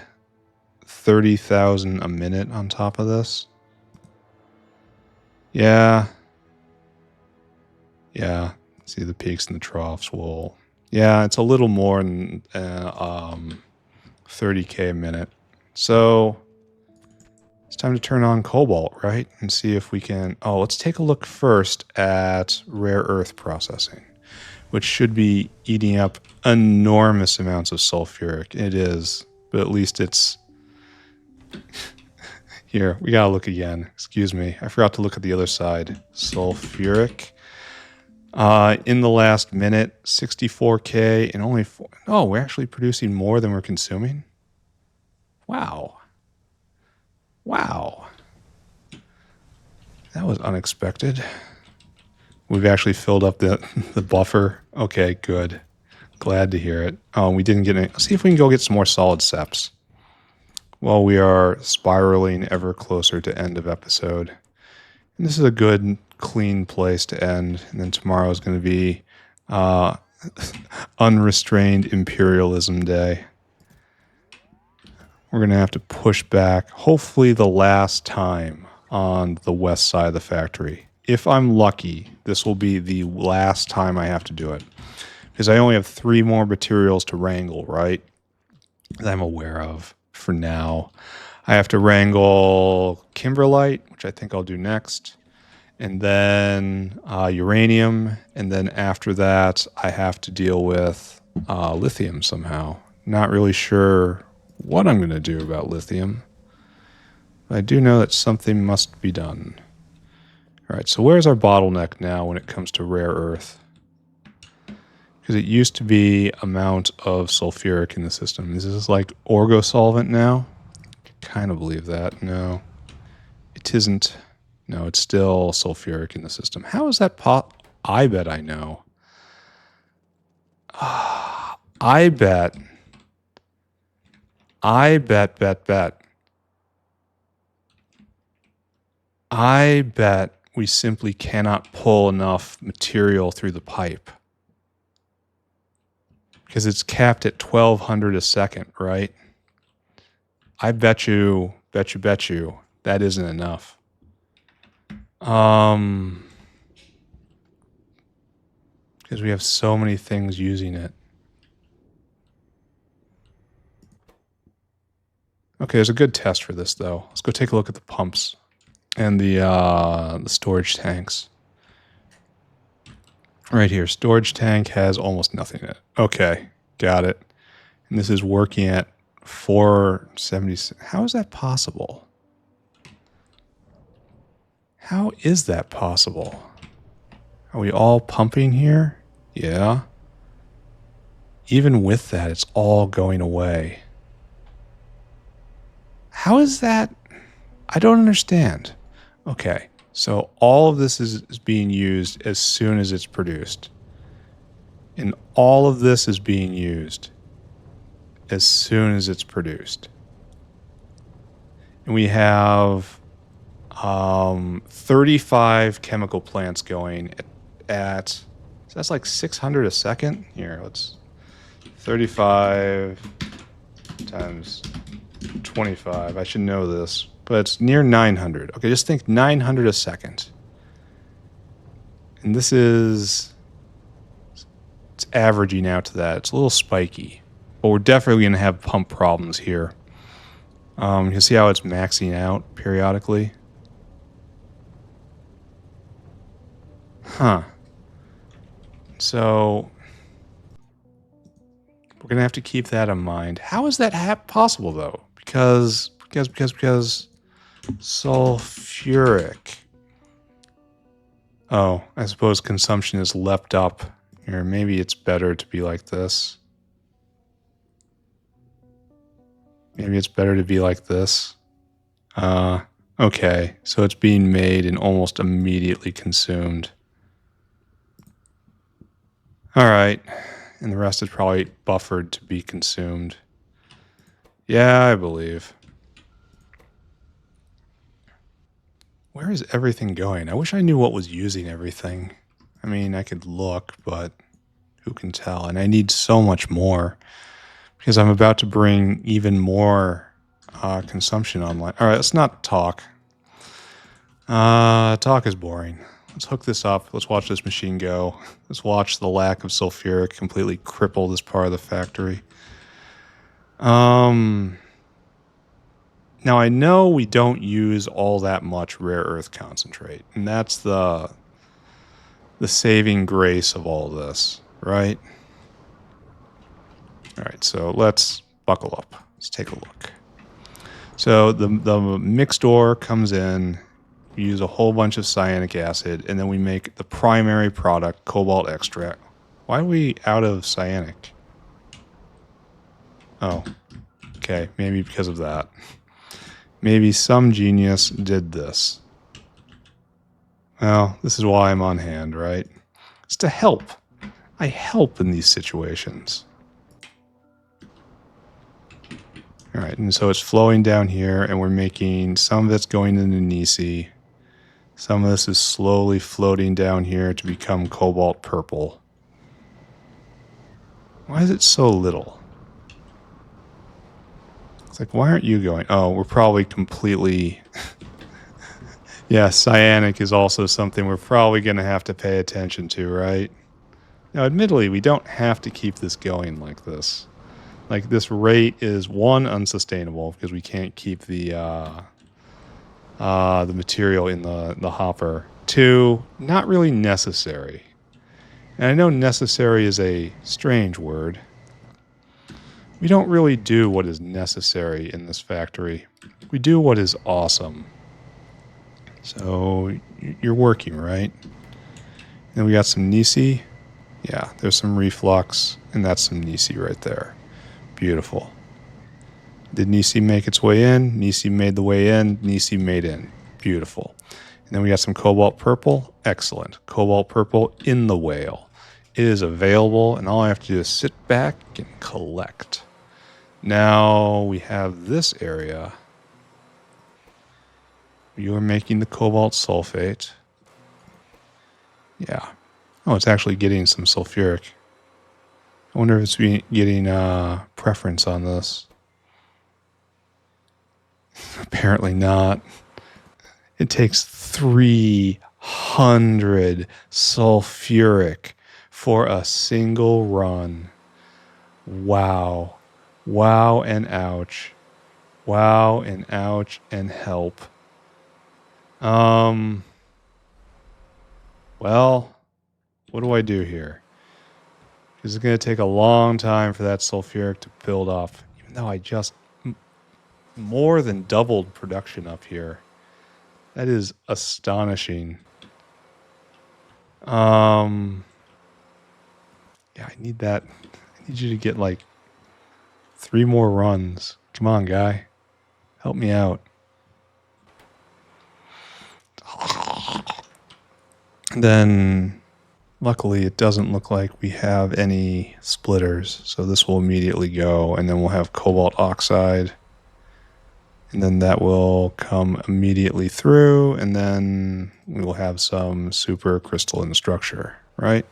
30,000 a minute on top of this. Yeah. See the peaks and the troughs. Well, yeah, it's a little more than 30K a minute. So it's time to turn on cobalt, right? And see if we can... Oh, let's take a look first at rare earth processing, which should be eating up enormous amounts of sulfuric. It is, but at least it's... Here, we gotta look again. Excuse me. I forgot to look at the other side. Sulfuric. In the last minute, 64K and only 4... Oh, we're actually producing more than we're consuming? Wow. Wow. That was unexpected. We've actually filled up the buffer. Okay, good. Glad to hear it. Oh, we didn't get any. Let's see if we can go get some more solid seps. Well, we are spiraling ever closer to end of episode. And this is a good, clean place to end. And then tomorrow is going to be unrestrained imperialism day. We're going to have to push back, hopefully the last time, on the west side of the factory. If I'm lucky, this will be the last time I have to do it. Because I only have 3 more materials to wrangle, right? That I'm aware of for now. I have to wrangle kimberlite, which I think I'll do next. And then uranium. And then after that, I have to deal with lithium somehow. Not really sure what I'm going to do about lithium. But I do know that something must be done. All right, so where's our bottleneck now when it comes to rare earth? Because it used to be amount of sulfuric in the system. This is like orgosolvent now. Kind of believe that. No, it isn't. No, it's still sulfuric in the system. How is that I bet I know. I bet. I bet we simply cannot pull enough material through the pipe. Because it's capped at 1,200 a second, right? I bet you, that isn't enough. because we have so many things using it. Okay, there's a good test for this, though. Let's go take a look at the pumps and the storage tanks. Right here, storage tank has almost nothing in it. Okay, got it. And this is working at 470. How is that possible? How is that possible? Are we all pumping here? Yeah. Even with that, it's all going away. How is that? I don't understand. Okay, so all of this is being used as soon as it's produced. And all of this is being used as soon as it's produced. And we have 35 chemical plants going at so that's like 600 a second. Here, let's 35 times 25. I should know this, but it's near 900. Okay, just think 900 a second. And this is, it's averaging out to that. It's a little spiky, but we're definitely going to have pump problems here. You can see how it's maxing out periodically. Huh. So we're going to have to keep that in mind. How is that possible, though? Because sulfuric. Oh, I suppose consumption is leapt up. Here, maybe it's better to be like this. Maybe it's better to be like this. Okay, so it's being made and almost immediately consumed. Alright, and the rest is probably buffered to be consumed. Yeah, I believe. Where is everything going? I wish I knew what was using everything. I mean, I could look, but who can tell? And I need so much more because I'm about to bring even more consumption online. All right, let's not talk. Talk is boring. Let's hook this up. Let's watch this machine go. Let's watch the lack of sulfuric completely cripple this part of the factory. Now, I know we don't use all that much rare earth concentrate, and that's the saving grace of all this, right? All right, so let's buckle up. Let's take a look. So the mixed ore comes in, we use a whole bunch of cyanic acid, and then we make the primary product, cobalt extract. Why are we out of cyanic? Oh, okay, maybe because of that. Maybe some genius did this. Well, this is why I'm on hand, right? It's to help. I help in these situations. All right, and so it's flowing down here, and we're making some of it's going into Nisi. Some of this is slowly floating down here to become cobalt purple. Why is it so little? It's like, why aren't you going? Oh, we're probably completely... Yeah, cyanic is also something we're probably going to have to pay attention to, right? Now, admittedly, we don't have to keep this going like this. Like, this rate is, one, unsustainable because we can't keep the material in the hopper. Two, not really necessary. And I know necessary is a strange word. We don't really do what is necessary in this factory. We do what is awesome. So, you're working, right? Then we got some Nisi. Yeah, there's some reflux, and that's some Nisi right there. Beautiful. Did Nisi make its way in? Nisi made the way in. Nisi made in. Beautiful. And then we got some cobalt purple. Excellent. Cobalt purple in the whale. It is available, and all I have to do is sit back and collect. Now we have this area. You are making the cobalt sulfate. Yeah. Oh, it's actually getting some sulfuric. I wonder if it's getting preference on this. Apparently not. It takes 300 sulfuric for a single run. Wow. Wow and ouch. Wow and ouch and help. Well, what do I do here? It's going to take a long time for that sulfuric to build up, even though I just more than doubled production up here. That is astonishing. Yeah, I need that. I need you to get like 3 more runs. Come on, guy. Help me out. Then, luckily, it doesn't look like we have any splitters, so this will immediately go, and then we'll have Cobalt Oxide, and then that will come immediately through, and then we will have some Supercrystalline Structure, right?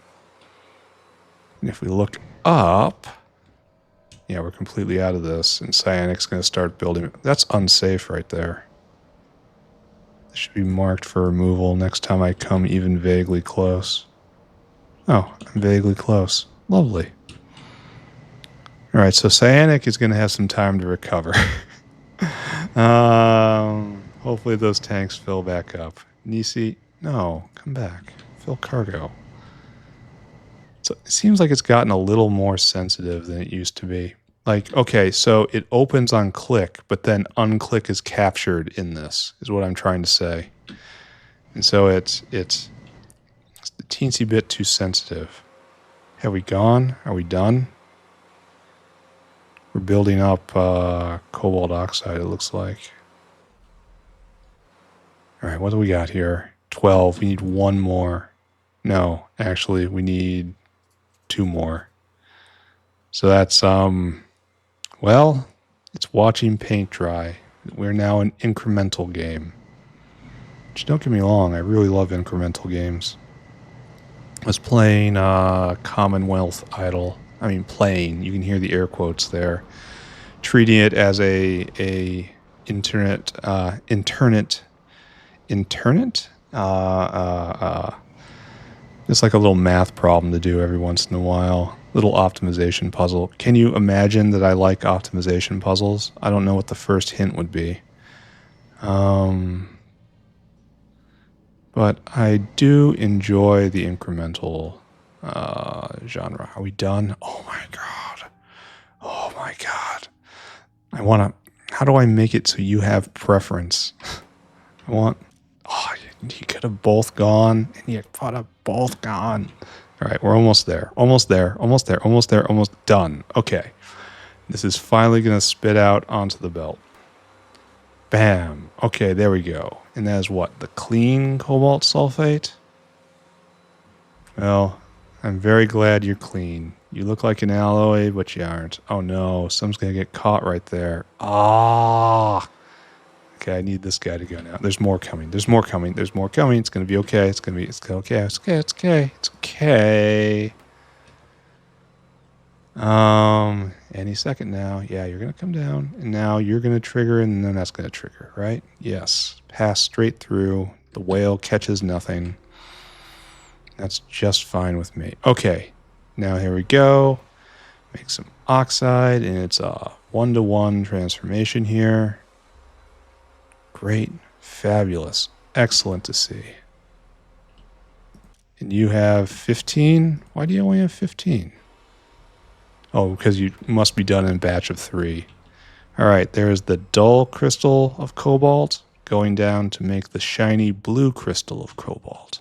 And if we look up, yeah, we're completely out of this, and Cyanic's going to start building. That's unsafe right there. This should be marked for removal next time I come even vaguely close. Oh, I'm vaguely close. Lovely. All right, so Cyanic is going to have some time to recover. Hopefully those tanks fill back up. Nisi, no, come back. Fill cargo. So it seems like it's gotten a little more sensitive than it used to be. Like, okay, so it opens on click, but then unclick is captured in this, is what I'm trying to say. And so it's a teensy bit too sensitive. Have we gone? Are we done? We're building up Cobalt Oxide, it looks like. All right, what do we got here? 12. We need 1 more. No, actually, we need 2 more. So that's, well, it's watching paint dry. We're now an incremental game. Which, don't get me wrong, I really love incremental games. I was playing Commonwealth Idol. I mean, playing. You can hear the air quotes there. Treating it as a internit. It's like a little math problem to do every once in a while. Little optimization puzzle. Can you imagine that I like optimization puzzles? I don't know what the first hint would be. But I do enjoy the incremental genre. Are we done? Oh my god. Oh my god. I want to... How do I make it so you have preference? I want... Oh, you could have both gone, and you could have both gone. All right, we're almost there. Almost there. Almost there. Almost there. Almost done. Okay. This is finally going to spit out onto the belt. Bam. Okay, there we go. And that is what? The clean cobalt sulfate? Well, I'm very glad you're clean. You look like an alloy, but you aren't. Oh no, someone's going to get caught right there. Ah. Okay, I need this guy to go now. There's more coming. There's more coming. There's more coming. It's going to be okay. It's okay. It's okay. It's okay. It's okay. Any second now. Yeah, you're going to come down, and now you're going to trigger, and then that's going to trigger, right? Yes. Pass straight through. The whale catches nothing. That's just fine with me. Okay. Now here we go. Make some oxide, and it's a 1-to-1 transformation here. Great. Fabulous. Excellent to see. And you have 15? Why do you only have 15? Oh, because you must be done in a batch of 3. All right, there's the dull crystal of cobalt going down to make the shiny blue crystal of cobalt,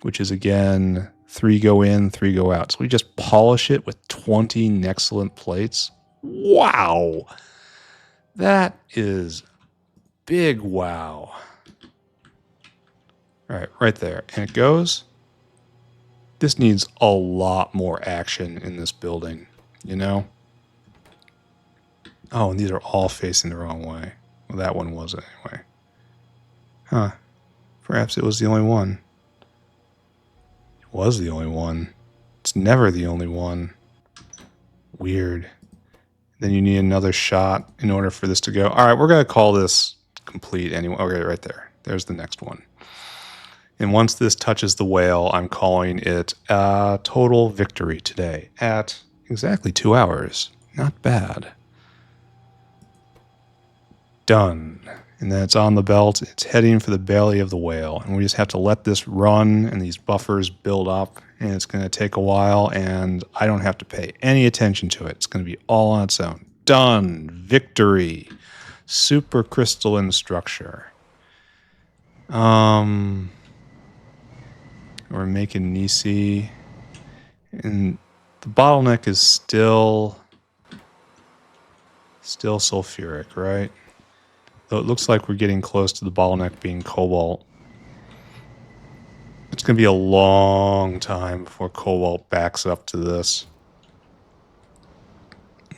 which is, again, 3 go in, 3 go out. So we just polish it with 20 excellent plates. Wow! That is big wow. All right, right there. And it goes. This needs a lot more action in this building, you know? Oh, and these are all facing the wrong way. Well, that one was anyway. Huh. Perhaps it was the only one. It was the only one. It's never the only one. Weird. Then you need another shot in order for this to go. All right, we're going to call this complete anyway. Okay, right there. There's the next one. And once this touches the whale, I'm calling it a total victory today at exactly 2 hours. Not bad. Done. And then it's on the belt. It's heading for the belly of the whale. And we just have to let this run and these buffers build up. And it's going to take a while. And I don't have to pay any attention to it. It's going to be all on its own. Done. Victory. Supercrystalline structure. We're making Nisi. And the bottleneck is still sulfuric, right? Though it looks like we're getting close to the bottleneck being cobalt. It's going to be a long time before cobalt backs up to this.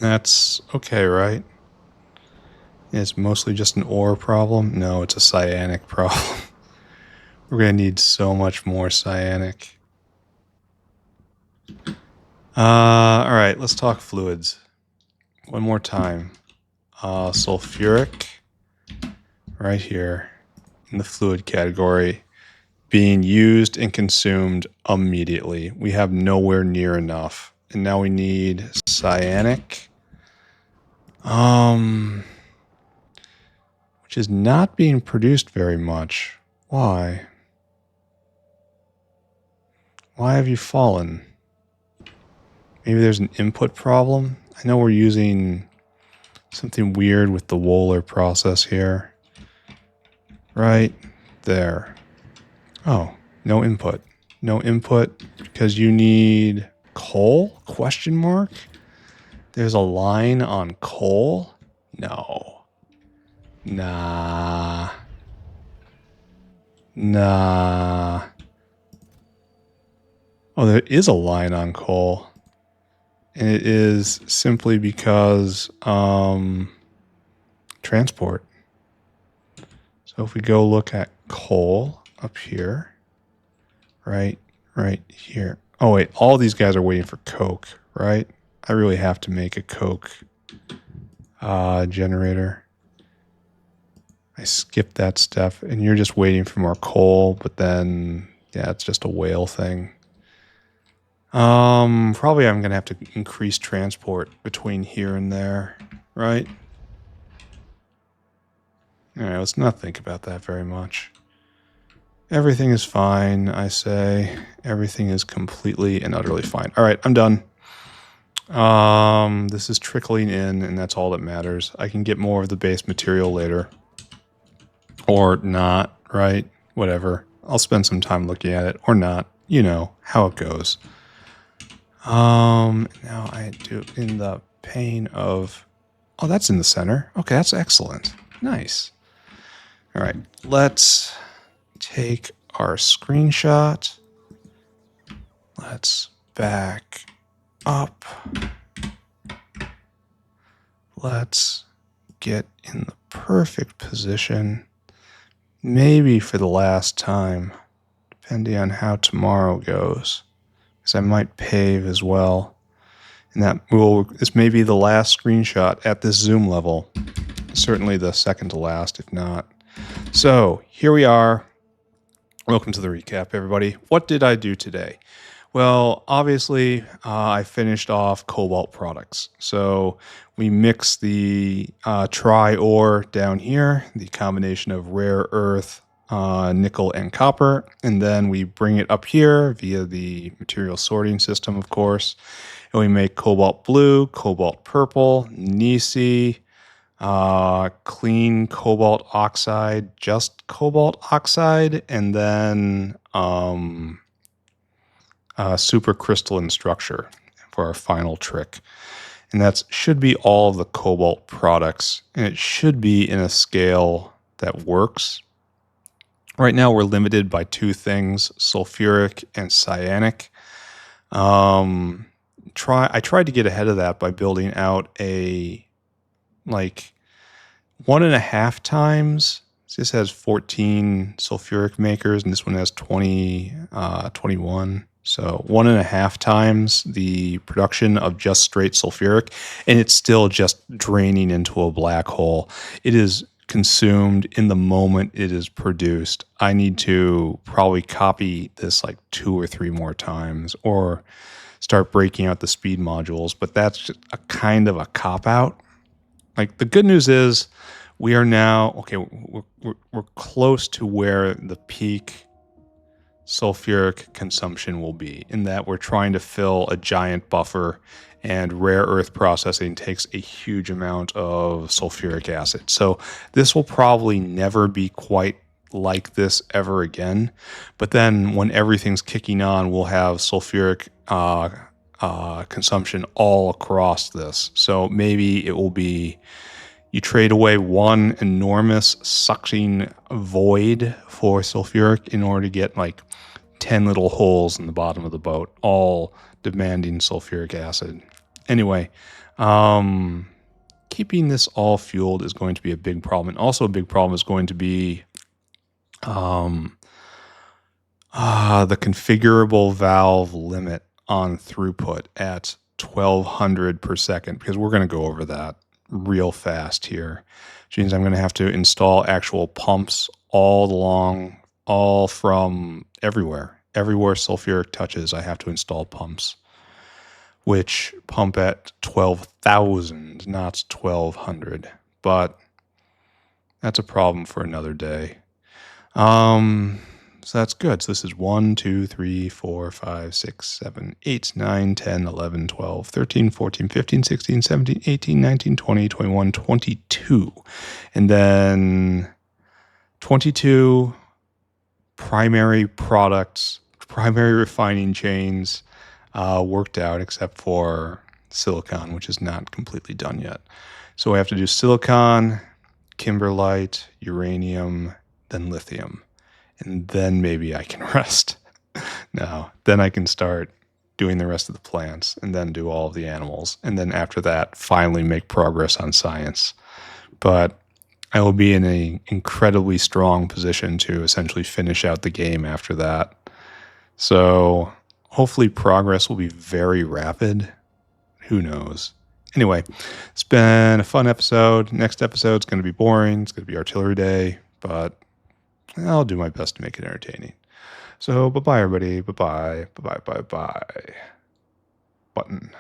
That's okay, right? It's mostly just an ore problem? No, it's a cyanic problem. We're going to need so much more cyanic. All right, let's talk fluids. One more time. Sulfuric, right here in the fluid category, being used and consumed immediately. We have nowhere near enough. And now we need cyanic, which is not being produced very much. Why? Why have you fallen? Maybe there's an input problem. I know we're using something weird with the Wohler process here. Right there. Oh, no input. No input because you need coal? Question mark? There's a line on coal? No. Nah. Oh, there is a line on coal. And it is simply because transport. So if we go look at coal up here, right here. Oh wait, all these guys are waiting for coke, right? I really have to make a coke generator. I skipped that step, and you're just waiting for more coal, but then, yeah, it's just a whale thing. Probably I'm going to have to increase transport between here and there, right? All right, let's not think about that very much. Everything is fine, I say. Everything is completely and utterly fine. All right, I'm done. This is trickling in, and that's all that matters. I can get more of the base material later. Or not, right? Whatever. I'll spend some time looking at it, or not. You know how it goes. Now I do in the pane of... Oh, that's in the center. Okay, that's excellent. Nice. All right, let's take our screenshot. Let's back up. Let's get in the perfect position. Maybe for the last time, depending on how tomorrow goes. Because I might pave as well. And this may be the last screenshot at this zoom level. Certainly the second to last, if not. So, here we are. Welcome to the recap, everybody. What did I do today? Well, obviously, I finished off cobalt products. So we mix the tri-ore down here, the combination of rare earth, nickel, and copper. And then we bring it up here via the material sorting system, of course. And we make cobalt blue, cobalt purple, Nisi, clean cobalt oxide, just cobalt oxide, and then supercrystalline structure for our final trick. And that should be all of the cobalt products, and it should be in a scale that works. Right now we're limited by two things, sulfuric and cyanic. I tried to get ahead of that by building out a 1.5 times. This has 14 sulfuric makers, and this one has 21. So 1.5 times the production of just straight sulfuric, and it's still just draining into a black hole. It is consumed in the moment it is produced. I need to probably copy this like 2 or 3 more times or start breaking out the speed modules, but that's just a kind of a cop-out. Like, the good news is we are now, okay, we're close to where the peak sulfuric consumption will be, in that we're trying to fill a giant buffer, and rare earth processing takes a huge amount of sulfuric acid. So this will probably never be quite like this ever again. But then when everything's kicking on, we'll have sulfuric consumption all across this. So maybe it will be, you trade away one enormous sucking void for sulfuric in order to get like 10 little holes in the bottom of the boat, all demanding sulfuric acid. Anyway, keeping this all fueled is going to be a big problem. And also a big problem is going to be the configurable valve limit on throughput at 1200 per second, because we're going to go over that real fast here. Which means I'm going to have to install actual pumps all from everywhere. Everywhere sulfuric touches, I have to install pumps, which pump at 12,000, not 1200. But that's a problem for another day. So that's good. So this is 1, 2, 3, 4, 5, 6, 7, 8, 9, 10, 11, 12, 13, 14, 15, 16, 17, 18, 19, 20, 21, 22. And then 22 primary products, primary refining chains worked out, except for silicon, which is not completely done yet. So we have to do silicon, kimberlite, uranium, then lithium. And then maybe I can rest. No, then I can start doing the rest of the plants and then do all of the animals. And then after that, finally make progress on science. But I will be in an incredibly strong position to essentially finish out the game after that. So hopefully progress will be very rapid. Who knows? Anyway, it's been a fun episode. Next episode's going to be boring. It's going to be artillery day, but I'll do my best to make it entertaining. So bye-bye, everybody. Bye-bye. Bye-bye. Bye-bye. Button.